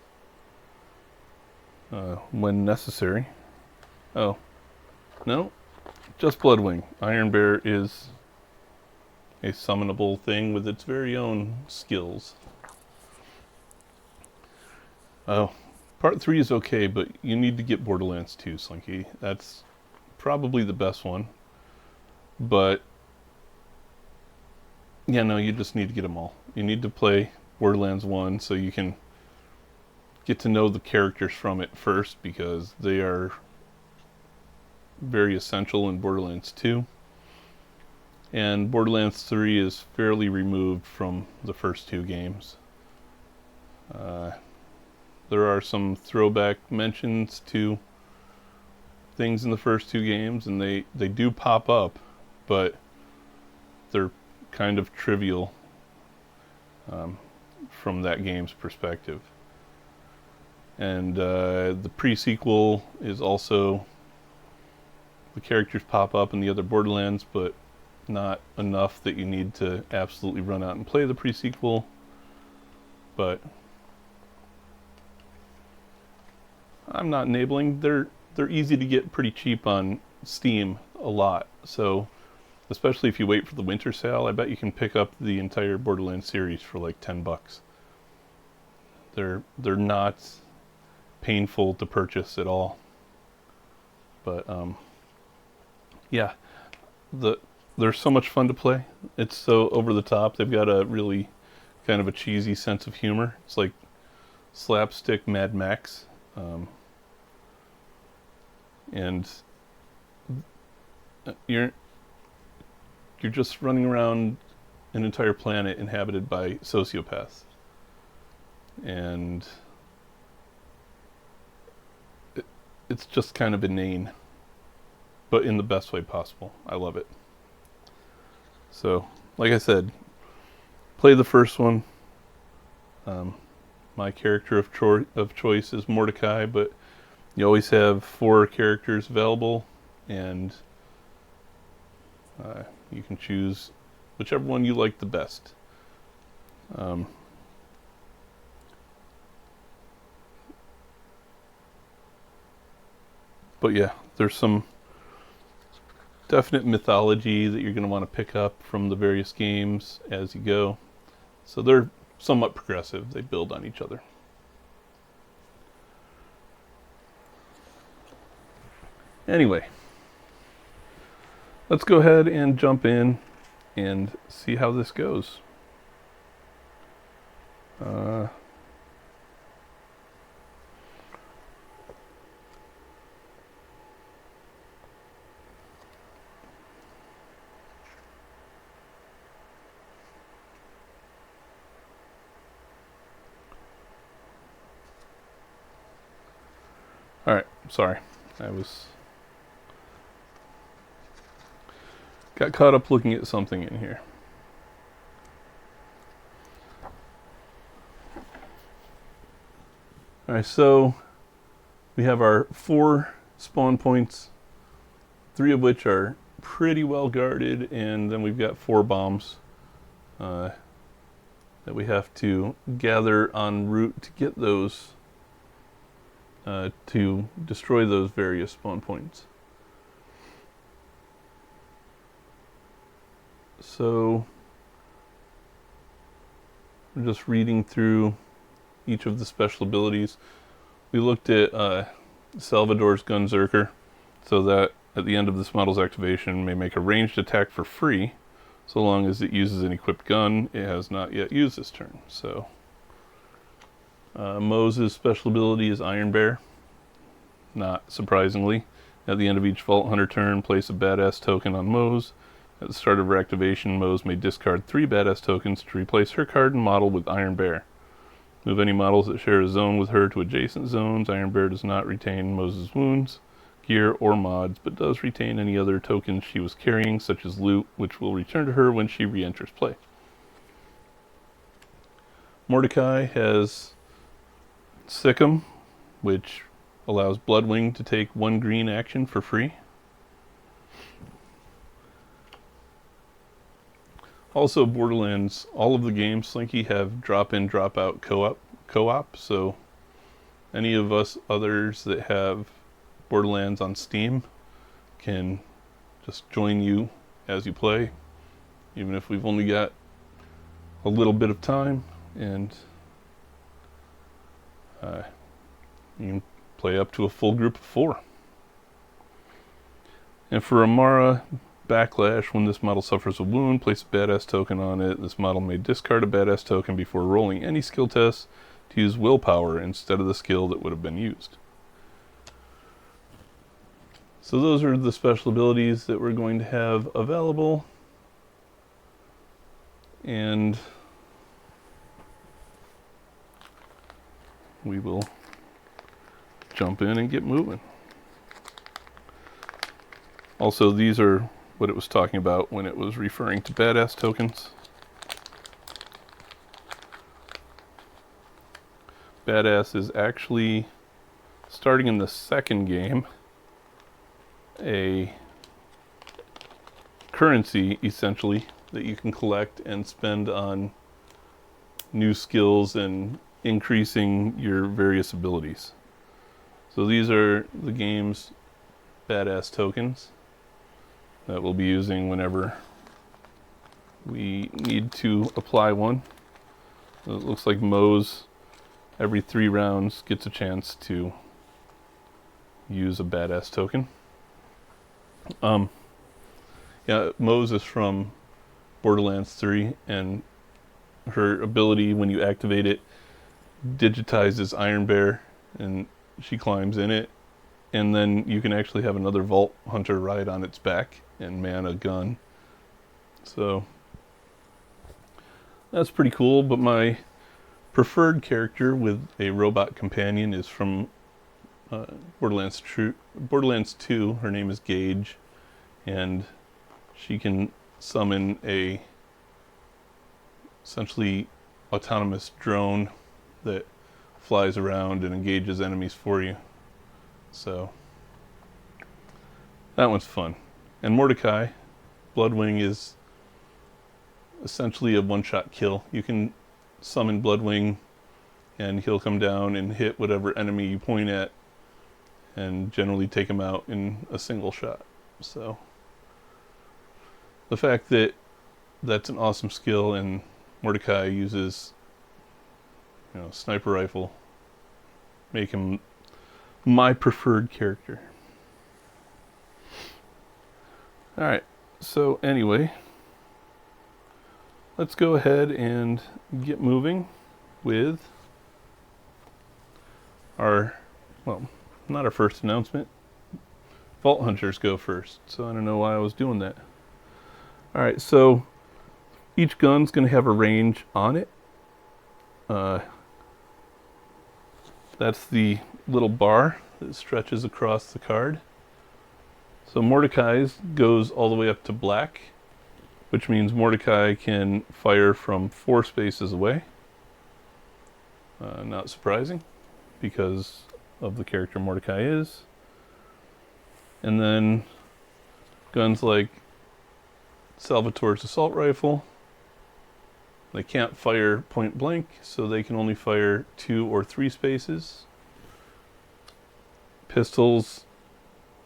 when necessary. Oh, no, just Bloodwing. Iron Bear is a summonable thing with its very own skills. Oh, part 3 is okay, but you need to get Borderlands 2, Slinky. That's probably the best one. But yeah, no, you just need to get them all. You need to play Borderlands 1 so you can get to know the characters from it first, because they are very essential in Borderlands 2. And Borderlands 3 is fairly removed from the first 2 games. There are some throwback mentions to things in the first 2 games, and they do pop up, but they're kind of trivial from that game's perspective. And the pre-sequel is also, the characters pop up in the other Borderlands, but not enough that you need to absolutely run out and play the pre-sequel. But I'm not enabling. They're easy to get pretty cheap on Steam, a lot. So especially if you wait for the winter sale, I bet you can pick up the entire Borderlands series for like $10. They're not painful to purchase at all. But yeah, they're so much fun to play. It's so over the top. They've got a really kind of a cheesy sense of humor. It's like slapstick Mad Max. And you're just running around an entire planet inhabited by sociopaths. And it's just kind of inane, but in the best way possible. I love it. So, like I said, play the first one. My character of choice is Mordecai, but you always have 4 characters available, and you can choose whichever one you like the best. But yeah, there's some definite mythology that you're going to want to pick up from the various games as you go. So they're somewhat progressive. They build on each other. Anyway, let's go ahead and jump in and see how this goes. Alright, sorry. I got caught up looking at something in here. Alright, so we have our 4 spawn points, 3 of which are pretty well guarded, and then we've got 4 bombs that we have to gather en route to get those, to destroy those various spawn points. So we're just reading through each of the special abilities. We looked at Salvador's Gunzerker, so that at the end of this model's activation may make a ranged attack for free, so long as it uses an equipped gun it has not yet used this turn. So Mose's special ability is Iron Bear. Not surprisingly, at the end of each Vault Hunter turn, place a badass token on Mose. At the start of her activation, Mose may discard 3 badass tokens to replace her card and model with Iron Bear. Move any models that share a zone with her to adjacent zones. Iron Bear does not retain Mose's wounds, gear, or mods, but does retain any other tokens she was carrying, such as loot, which will return to her when she re-enters play. Mordecai has Sick'em, which allows Bloodwing to take 1 green action for free. Also, Borderlands, all of the games, Slinky, have drop-in, drop-out co-op, so any of us others that have Borderlands on Steam can just join you as you play, even if we've only got a little bit of time, and you can play up to a full group of 4. And for Amara Backlash, when this model suffers a wound, place a badass token on it. This model may discard a badass token before rolling any skill tests to use willpower instead of the skill that would have been used. So those are the special abilities that we're going to have available. And we will jump in and get moving. Also, these are what it was talking about when it was referring to badass tokens. Badass is actually, starting in the second game, a currency, essentially, that you can collect and spend on new skills and increasing your various abilities. So these are the game's badass tokens that we'll be using whenever we need to apply one. So it looks like Mose, every 3 rounds, gets a chance to use a badass token. Yeah, Moses from Borderlands 3, and her ability, when you activate it, digitizes Iron Bear, and she climbs in it, and then you can actually have another Vault Hunter ride on its back and man a gun. So that's pretty cool, but my preferred character with a robot companion is from Borderlands 2. Her name is Gage, and she can summon a essentially autonomous drone that flies around and engages enemies for you. So that one's fun. And Mordecai, Bloodwing, is essentially a one-shot kill. You can summon Bloodwing and he'll come down and hit whatever enemy you point at and generally take him out in a single shot. So the fact that that's an awesome skill, and Mordecai uses, sniper rifle, make him my preferred character. Alright, so anyway, let's go ahead and get moving with our, well, not our first announcement. Vault Hunters go first, so I don't know why I was doing that. Alright, so each gun's going to have a range on it. That's the little bar that stretches across the card. So Mordecai's goes all the way up to black, which means Mordecai can fire from 4 spaces away. Not surprising, because of the character Mordecai is. And then guns like Salvatore's assault rifle, they can't fire point blank, so they can only fire 2 or 3 spaces. Pistols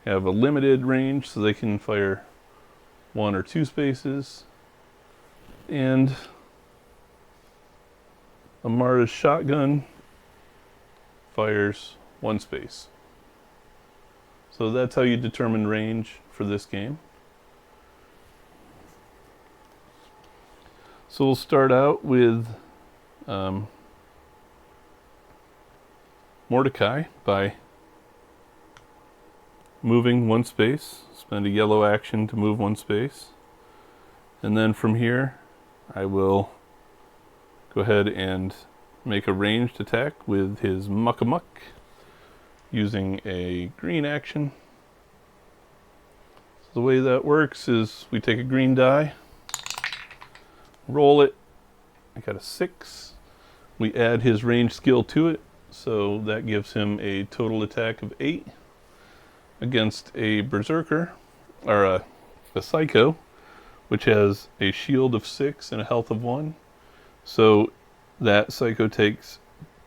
have a limited range, so they can fire 1 or 2 spaces. And Amara's shotgun fires 1 space. So that's how you determine range for this game. So we'll start out with Mordecai by moving 1 space. Spend a yellow action to move 1 space. And then from here, I will go ahead and make a ranged attack with his Muck-a-Muck using a green action. So the way that works is we take a green die, roll it. I got a 6. We add his range skill to it, so that gives him a total attack of 8 against a berserker, or a psycho, which has a shield of 6 and a health of 1. So that psycho takes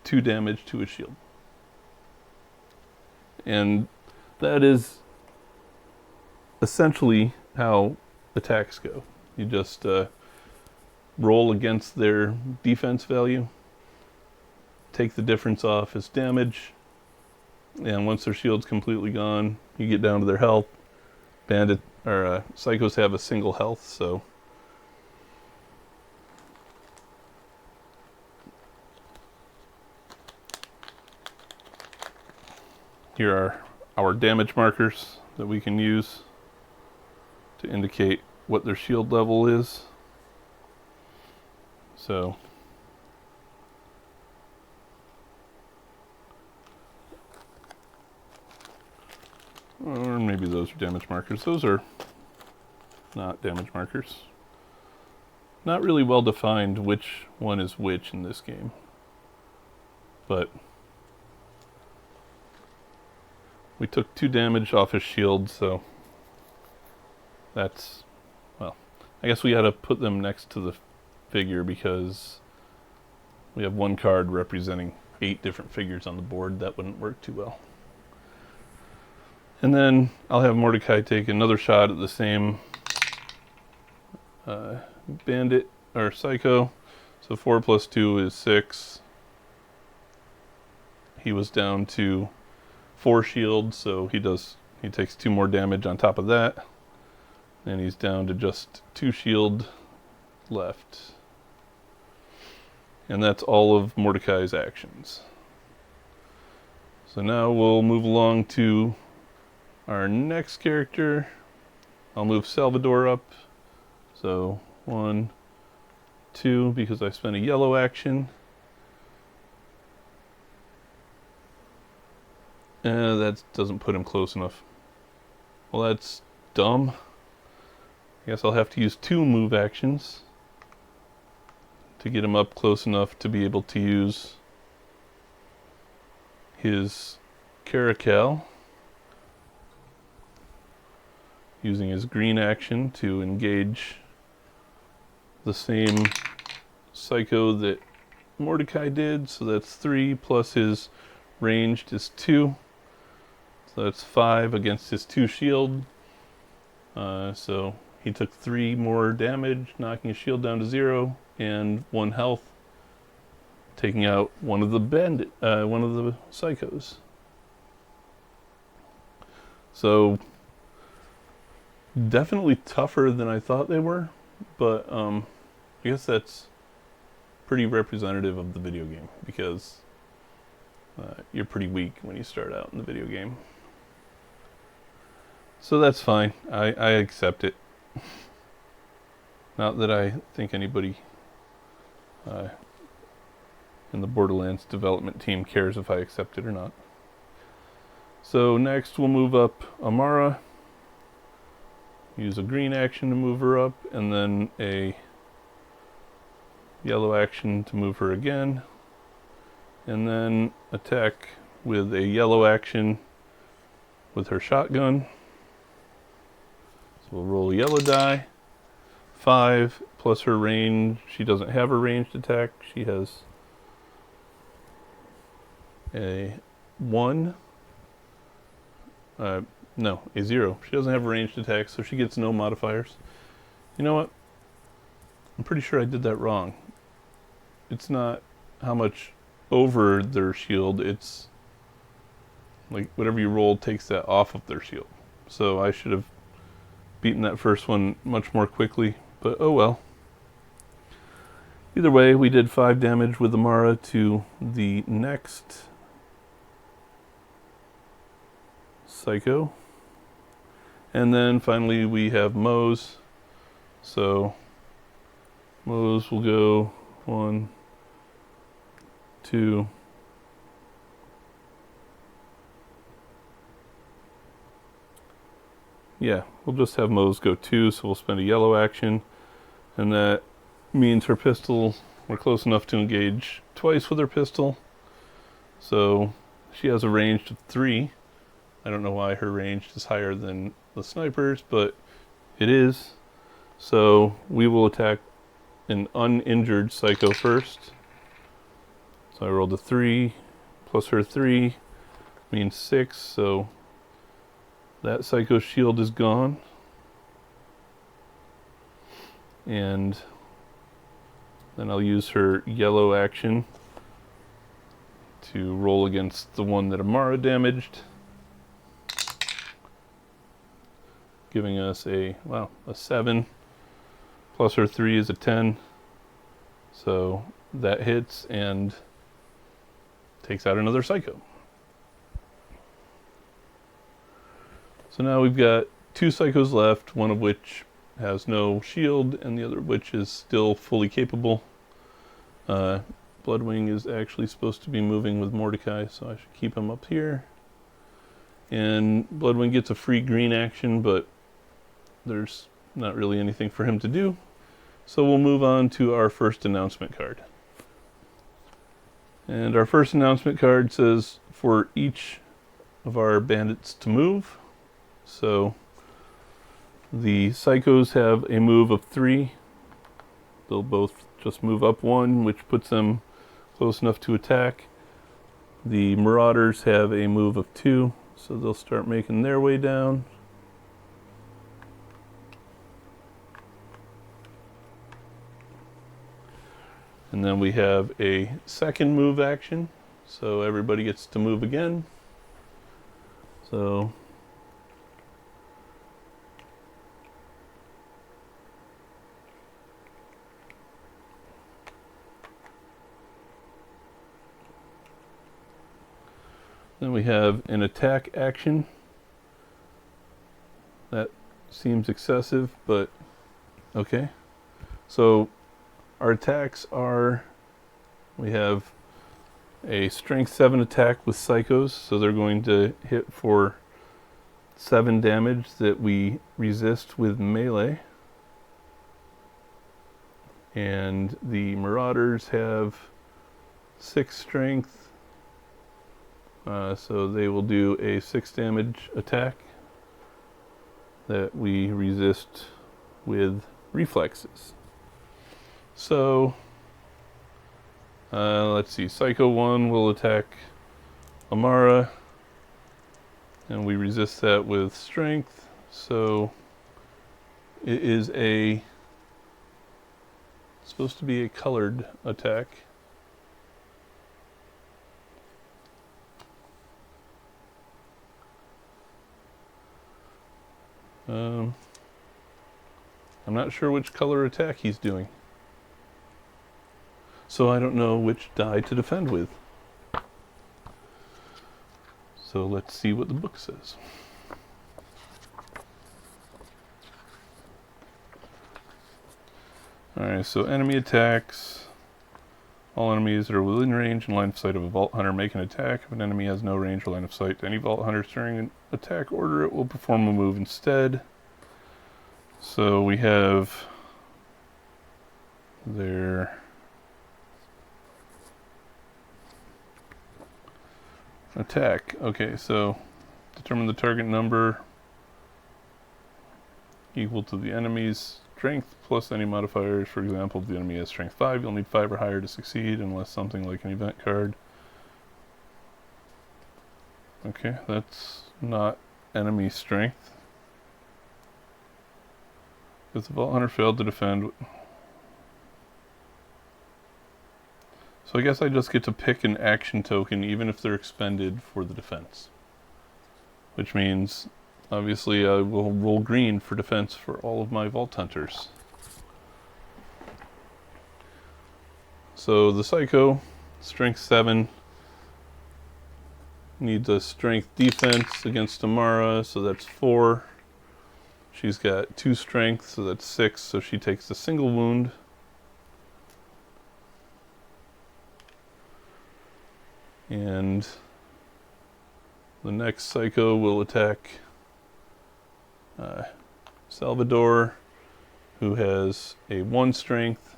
2 damage to his shield. And that is essentially how attacks go. You just roll against their defense value, take the difference off as damage, and once their shield's completely gone, you get down to their health. Psychos have a single health, so here are our damage markers that we can use to indicate what their shield level is. So or maybe those are damage markers. Those are not damage markers. Not really well defined which one is which in this game. But we took 2 damage off his shield, so that's, well, I guess we had to put them next to the figure because we have 1 card representing 8 different figures on the board. That wouldn't work too well. And then I'll have Mordecai take another shot at the same bandit or psycho. So 4 plus 2 is 6. He was down to 4 shields, so he takes 2 more damage on top of that. And he's down to just 2 shield left. And that's all of Mordecai's actions. So now we'll move along to our next character. I'll move Salvador up. So 1, 2, because I spent a yellow action. That doesn't put him close enough. Well, that's dumb. I guess I'll have to use 2 move actions to get him up close enough to be able to use his Caracal, using his green action to engage the same psycho that Mordecai did. So that's 3 plus his ranged is 2. So that's 5 against his 2 shield. So he took 3 more damage, knocking his shield down to 0 and 1 health, taking out one of the psychos. So definitely tougher than I thought they were, but I guess that's pretty representative of the video game, because you're pretty weak when you start out in the video game. So that's fine. I accept it. Not that I think anybody in the Borderlands development team cares if I accept it or not. So next we'll move up Amara. Use a green action to move her up, and then a yellow action to move her again. And then attack with a yellow action with her shotgun. So we'll roll a yellow die. 5 plus her range. She doesn't have a ranged attack. She has a 1. No, a 0. She doesn't have a ranged attack, so she gets no modifiers. You know what? I'm pretty sure I did that wrong. It's not how much over their shield, it's like whatever you roll takes that off of their shield. So I should have beaten that first one much more quickly, but oh well. Either way, we did 5 damage with Amara to the next psycho. And then finally we have Mose. So Mose will go 1, 2, yeah, we'll just have Mose go 2, so we'll spend a yellow action, and that means her pistol, we're close enough to engage twice with her pistol. So she has a range of 3. I don't know why her range is higher than the sniper's, but it is. So we will attack an uninjured psycho first. So I rolled a 3 plus her 3 means 6, so that psycho shield is gone. And then I'll use her yellow action to roll against the one that Amara damaged, giving us a 7 plus her 3 is a 10. So that hits and takes out another psycho. So now we've got 2 psychos left, one of which has no shield and the other of which is still fully capable. Bloodwing is actually supposed to be moving with Mordecai, so I should keep him up here. And Bloodwing gets a free green action, but there's not really anything for him to do. So we'll move on to our first announcement card. And our first announcement card says for each of our bandits to move. So the psychos have a move of 3. They'll both just move up 1, which puts them close enough to attack. The marauders have a move of 2, so they'll start making their way down. And then we have a second move action, so everybody gets to move again. So Then we have an attack action. That seems excessive, but okay. So our attacks are, we have a strength 7 attack with psychos, so they're going to hit for 7 damage that we resist with melee. And the marauders have 6 strength, so they will do a 6 damage attack that we resist with reflexes. So let's see, Psycho 1 will attack Amara, and we resist that with strength, so it is supposed to be a colored attack. I'm not sure which color attack he's doing, so I don't know which die to defend with. So let's see what the book says. Alright, so enemy attacks. All enemies that are within range and line of sight of a Vault Hunter make an attack. If an enemy has no range or line of sight to any Vault Hunters during an attack order, it will perform a move instead. So we have their attack. Okay, so determine the target number equal to the enemy's strength plus any modifiers. For example, if the enemy has strength 5, you'll need 5 or higher to succeed unless something like an event card. Okay, that's not enemy strength. If the Vault Hunter failed to defend... So I guess I just get to pick an action token even if they're expended for the defense. Which means, obviously, I will roll green for defense for all of my Vault Hunters. So the Psycho, strength 7, needs a strength defense against Amara, so that's 4. She's got 2 strength, so that's 6, so she takes a single wound. And the next Psycho will attack Salvador, who has a 1 strength.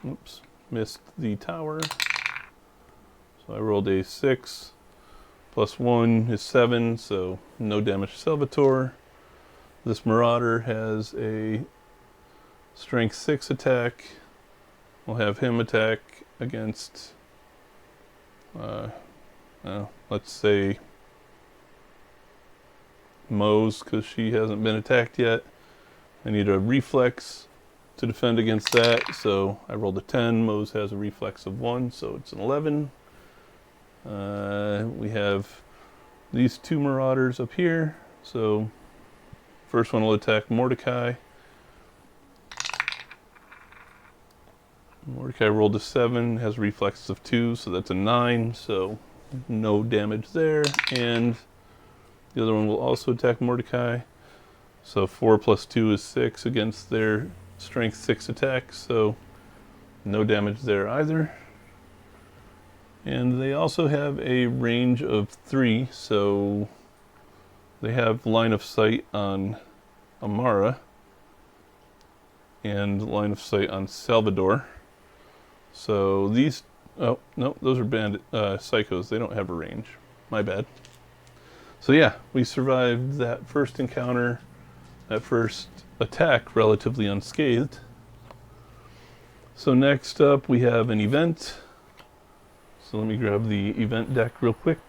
Oops, missed the tower. So I rolled a 6, plus 1 is 7, so no damage to Salvatore. This Marauder has a strength 6 attack. We'll have him attack against, let's say, Mose, because she hasn't been attacked yet. I need a reflex to defend against that, so I rolled a 10. Mose has a reflex of 1, so it's an 11. We have these 2 Marauders up here, so first one will attack Mordecai. Mordecai rolled a 7, has reflexes of 2, so that's a 9, so no damage there. And the other one will also attack Mordecai. So 4 plus 2 is 6 against their strength 6 attack, so no damage there either. And they also have a range of 3, so they have line of sight on Amara and line of sight on Salvador. So these, oh no, those are psychos. They don't have a range. My bad. So yeah, we survived that first encounter, that first attack relatively unscathed. So next up we have an event. So let me grab the event deck real quick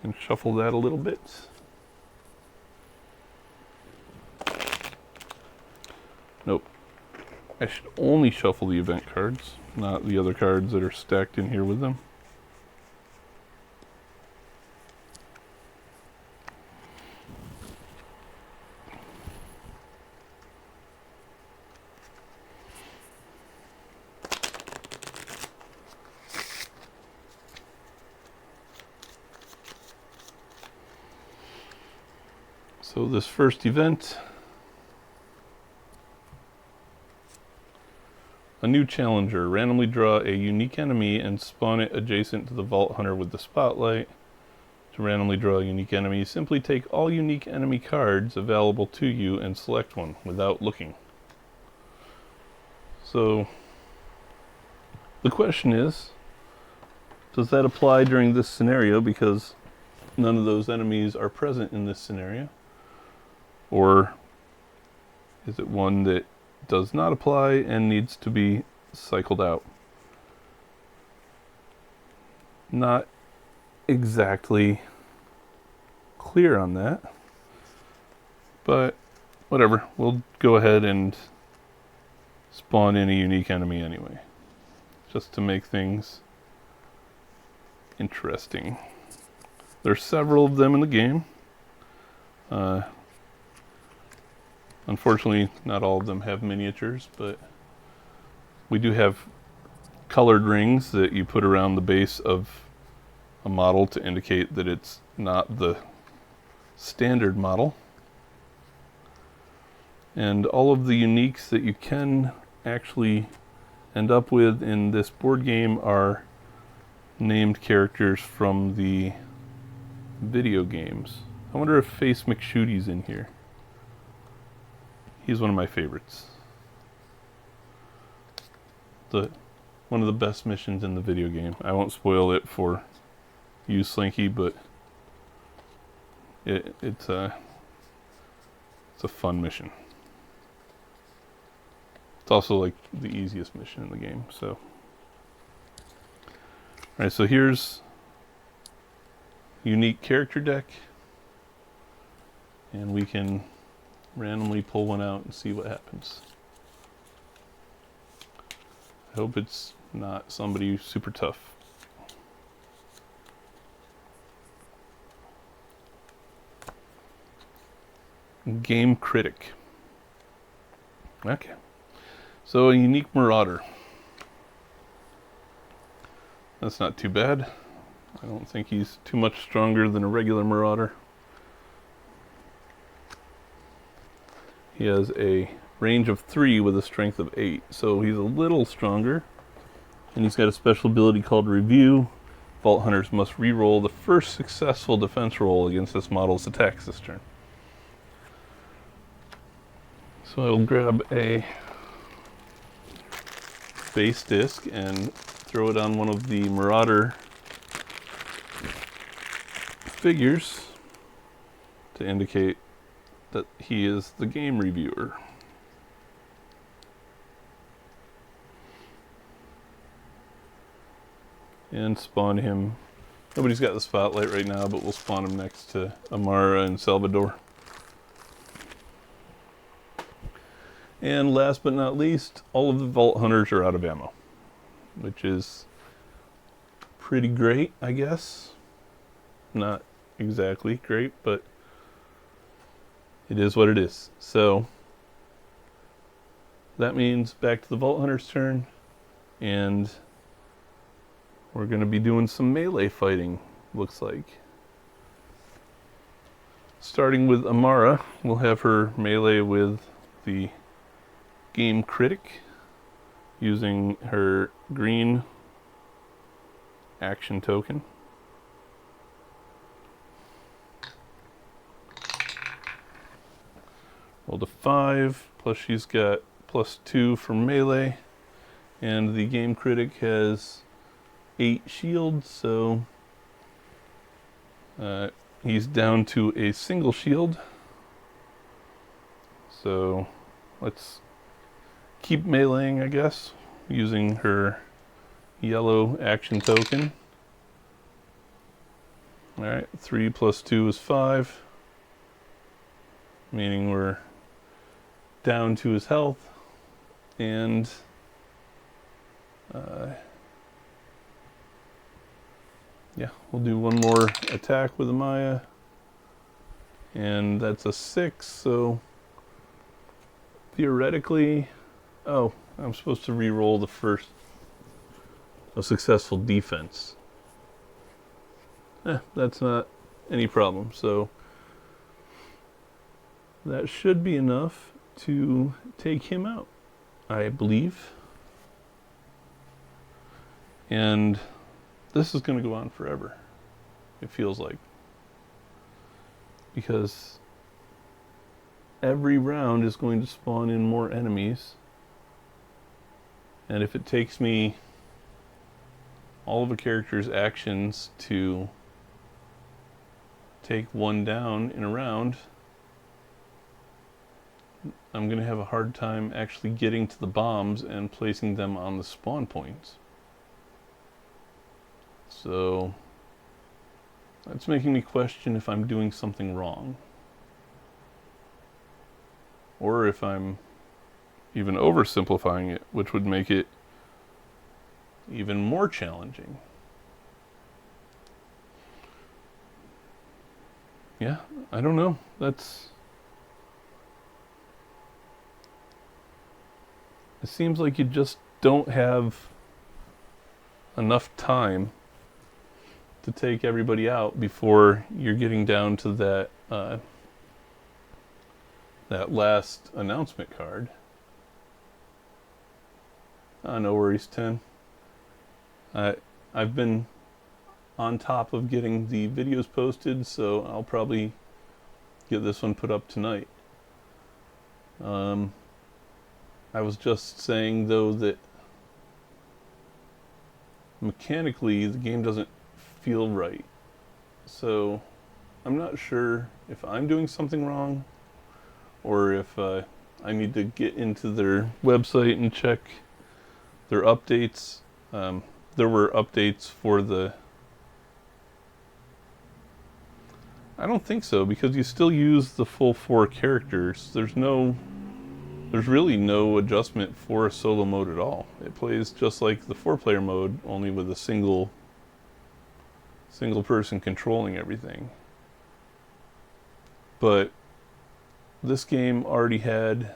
and shuffle that a little bit. Nope. I should only shuffle the event cards, not the other cards that are stacked in here with them. So this first event, a new challenger. Randomly draw a unique enemy and spawn it adjacent to the Vault Hunter with the spotlight. To randomly draw a unique enemy, simply take all unique enemy cards available to you and select one without looking. So the question is, does that apply during this scenario because none of those enemies are present in this scenario? Or is it one that does not apply and needs to be cycled out? Not exactly clear on that, but whatever, we'll go ahead and spawn in a unique enemy anyway, just to make things interesting. There's several of them in the game. Unfortunately, not all of them have miniatures, but we do have colored rings that you put around the base of a model to indicate that it's not the standard model. And all of the uniques that you can actually end up with in this board game are named characters from the video games. I wonder if Face McShooty's in here. He's one of my favorites. One of the best missions in the video game. I won't spoil it for you, Slinky, but it's a fun mission. It's also like the easiest mission in the game. So, all right. So here's unique character deck, and we can randomly pull one out and see what happens. I hope it's not somebody super tough. Game Critic. Okay. So a unique Marauder. That's not too bad. I don't think he's too much stronger than a regular Marauder. He has a range of 3 with a strength of 8, so he's a little stronger. And he's got a special ability called Review. Vault Hunters must re-roll the first successful defense roll against this model's attacks this turn. So I'll grab a base disc and throw it on one of the Marauder figures to indicate that he is the game reviewer. And spawn him. Nobody's got the spotlight right now, but we'll spawn him next to Amara and Salvador. And last but not least, all of the Vault Hunters are out of ammo, which is pretty great, I guess. Not exactly great, but it is what it is. So that means back to the Vault Hunter's turn, and we're going to be doing some melee fighting, looks like. Starting with Amara, we'll have her melee with the Game Critic using her green action token. Rolled a 5, plus she's got +2 for melee, and the Game Critic has 8 shields, so he's down to a single shield. So let's keep meleeing, I guess, using her yellow action token. Alright, 3 + 2 is 5, meaning we're down to his health, and yeah, we'll do one more attack with Amaya, and that's a 6, so theoretically, oh, I'm supposed to re-roll the first a successful defense. That's not any problem. So that should be enough to take him out, I believe. And this is going to go on forever, it feels like. Because every round is going to spawn in more enemies. And if it takes me all of a character's actions to take one down in a round, I'm going to have a hard time actually getting to the bombs and placing them on the spawn points. So that's making me question if I'm doing something wrong, or if I'm even oversimplifying it, which would make it even more challenging. Yeah, I don't know. It seems like you just don't have enough time to take everybody out before you're getting down to that last announcement card. No worries, 10. I've been on top of getting the videos posted, so I'll probably get this one put up tonight. I was just saying, though, that mechanically the game doesn't feel right. So I'm not sure if I'm doing something wrong, or if I need to get into their website and check their updates. There were updates for the... I don't think so, because you still use the full 4 characters. There's really no adjustment for a solo mode at all. It plays just like the 4-player mode, only with a single person controlling everything. But this game already had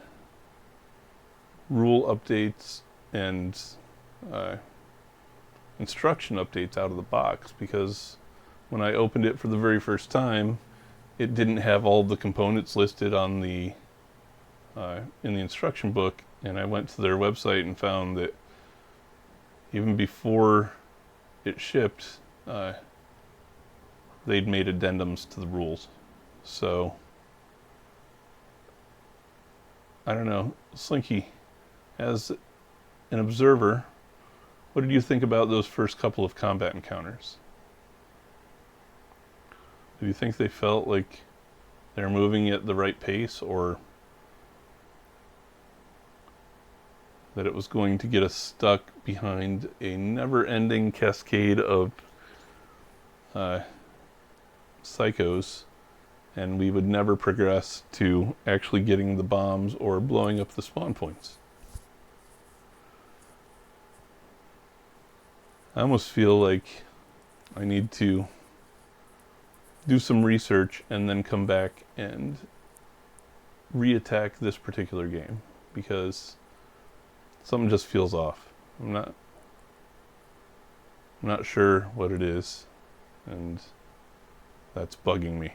rule updates and instruction updates out of the box, because when I opened it for the very first time, it didn't have all the components listed on the in the instruction book, and I went to their website and found that even before it shipped, they'd made addendums to the rules. So I don't know, Slinky, as an observer, what did you think about those first couple of combat encounters? Do you think they felt like they're moving at the right pace, or that it was going to get us stuck behind a never-ending cascade of psychos, and we would never progress to actually getting the bombs or blowing up the spawn points? I almost feel like I need to do some research and then come back and re-attack this particular game, because something just feels off. I'm not sure what it is, and that's bugging me.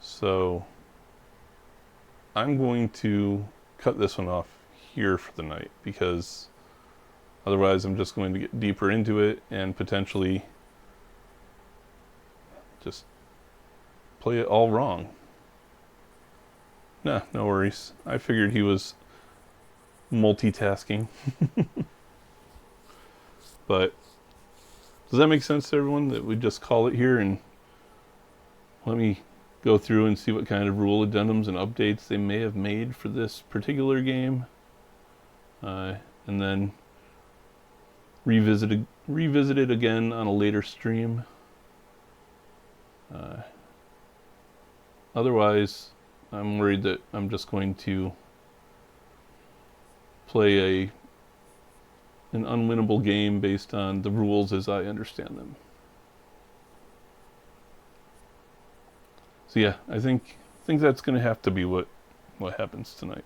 So I'm going to cut this one off here for the night, because otherwise I'm just going to get deeper into it and potentially just play it all wrong. Nah, no worries. I figured he was multitasking. But does that make sense to everyone, that we just call it here and let me go through and see what kind of rule addendums and updates they may have made for this particular game, and then revisit it again on a later stream. Otherwise, I'm worried that I'm just going to play an unwinnable game based on the rules as I understand them. So yeah, I think that's going to have to be what happens tonight,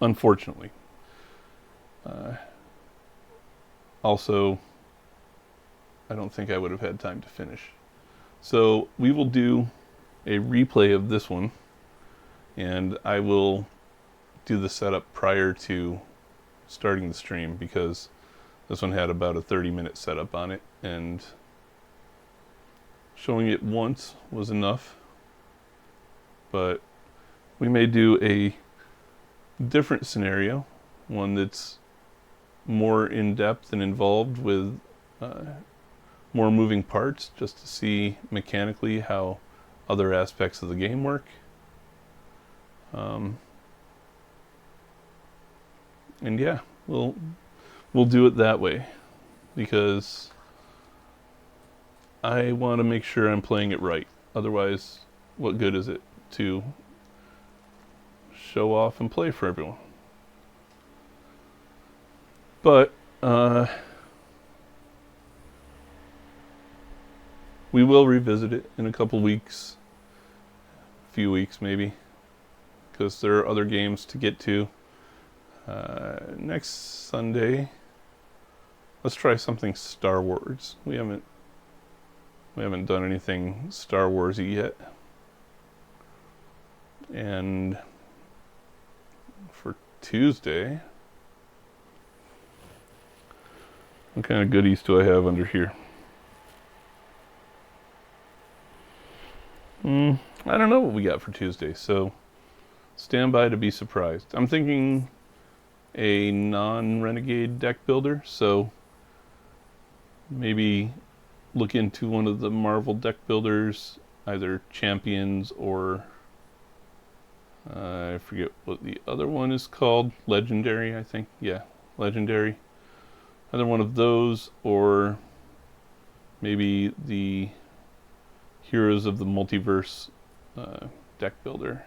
unfortunately. Also, I don't think I would have had time to finish So we will do a replay of this one, and I will do the setup prior to starting the stream, because this one had about a 30-minute setup on it, and showing it once was enough. But we may do a different scenario, one that's more in-depth and involved with more moving parts, just to see mechanically how other aspects of the game work. And yeah, we'll do it that way, because I want to make sure I'm playing it right. Otherwise, what good is it to show off and play for everyone? But we will revisit it in a couple weeks, a few weeks maybe, because there are other games to get to. Next Sunday, let's try something Star Wars. We haven't done anything Star Warsy yet. And for Tuesday, what kind of goodies do I have under here? I don't know what we got for Tuesday, so stand by to be surprised. I'm thinking a non-renegade deck builder, so maybe look into one of the Marvel deck builders, either Champions or I forget what the other one is called. Legendary, I think. Yeah, Legendary. Either one of those, or maybe the Heroes of the Multiverse deck builder.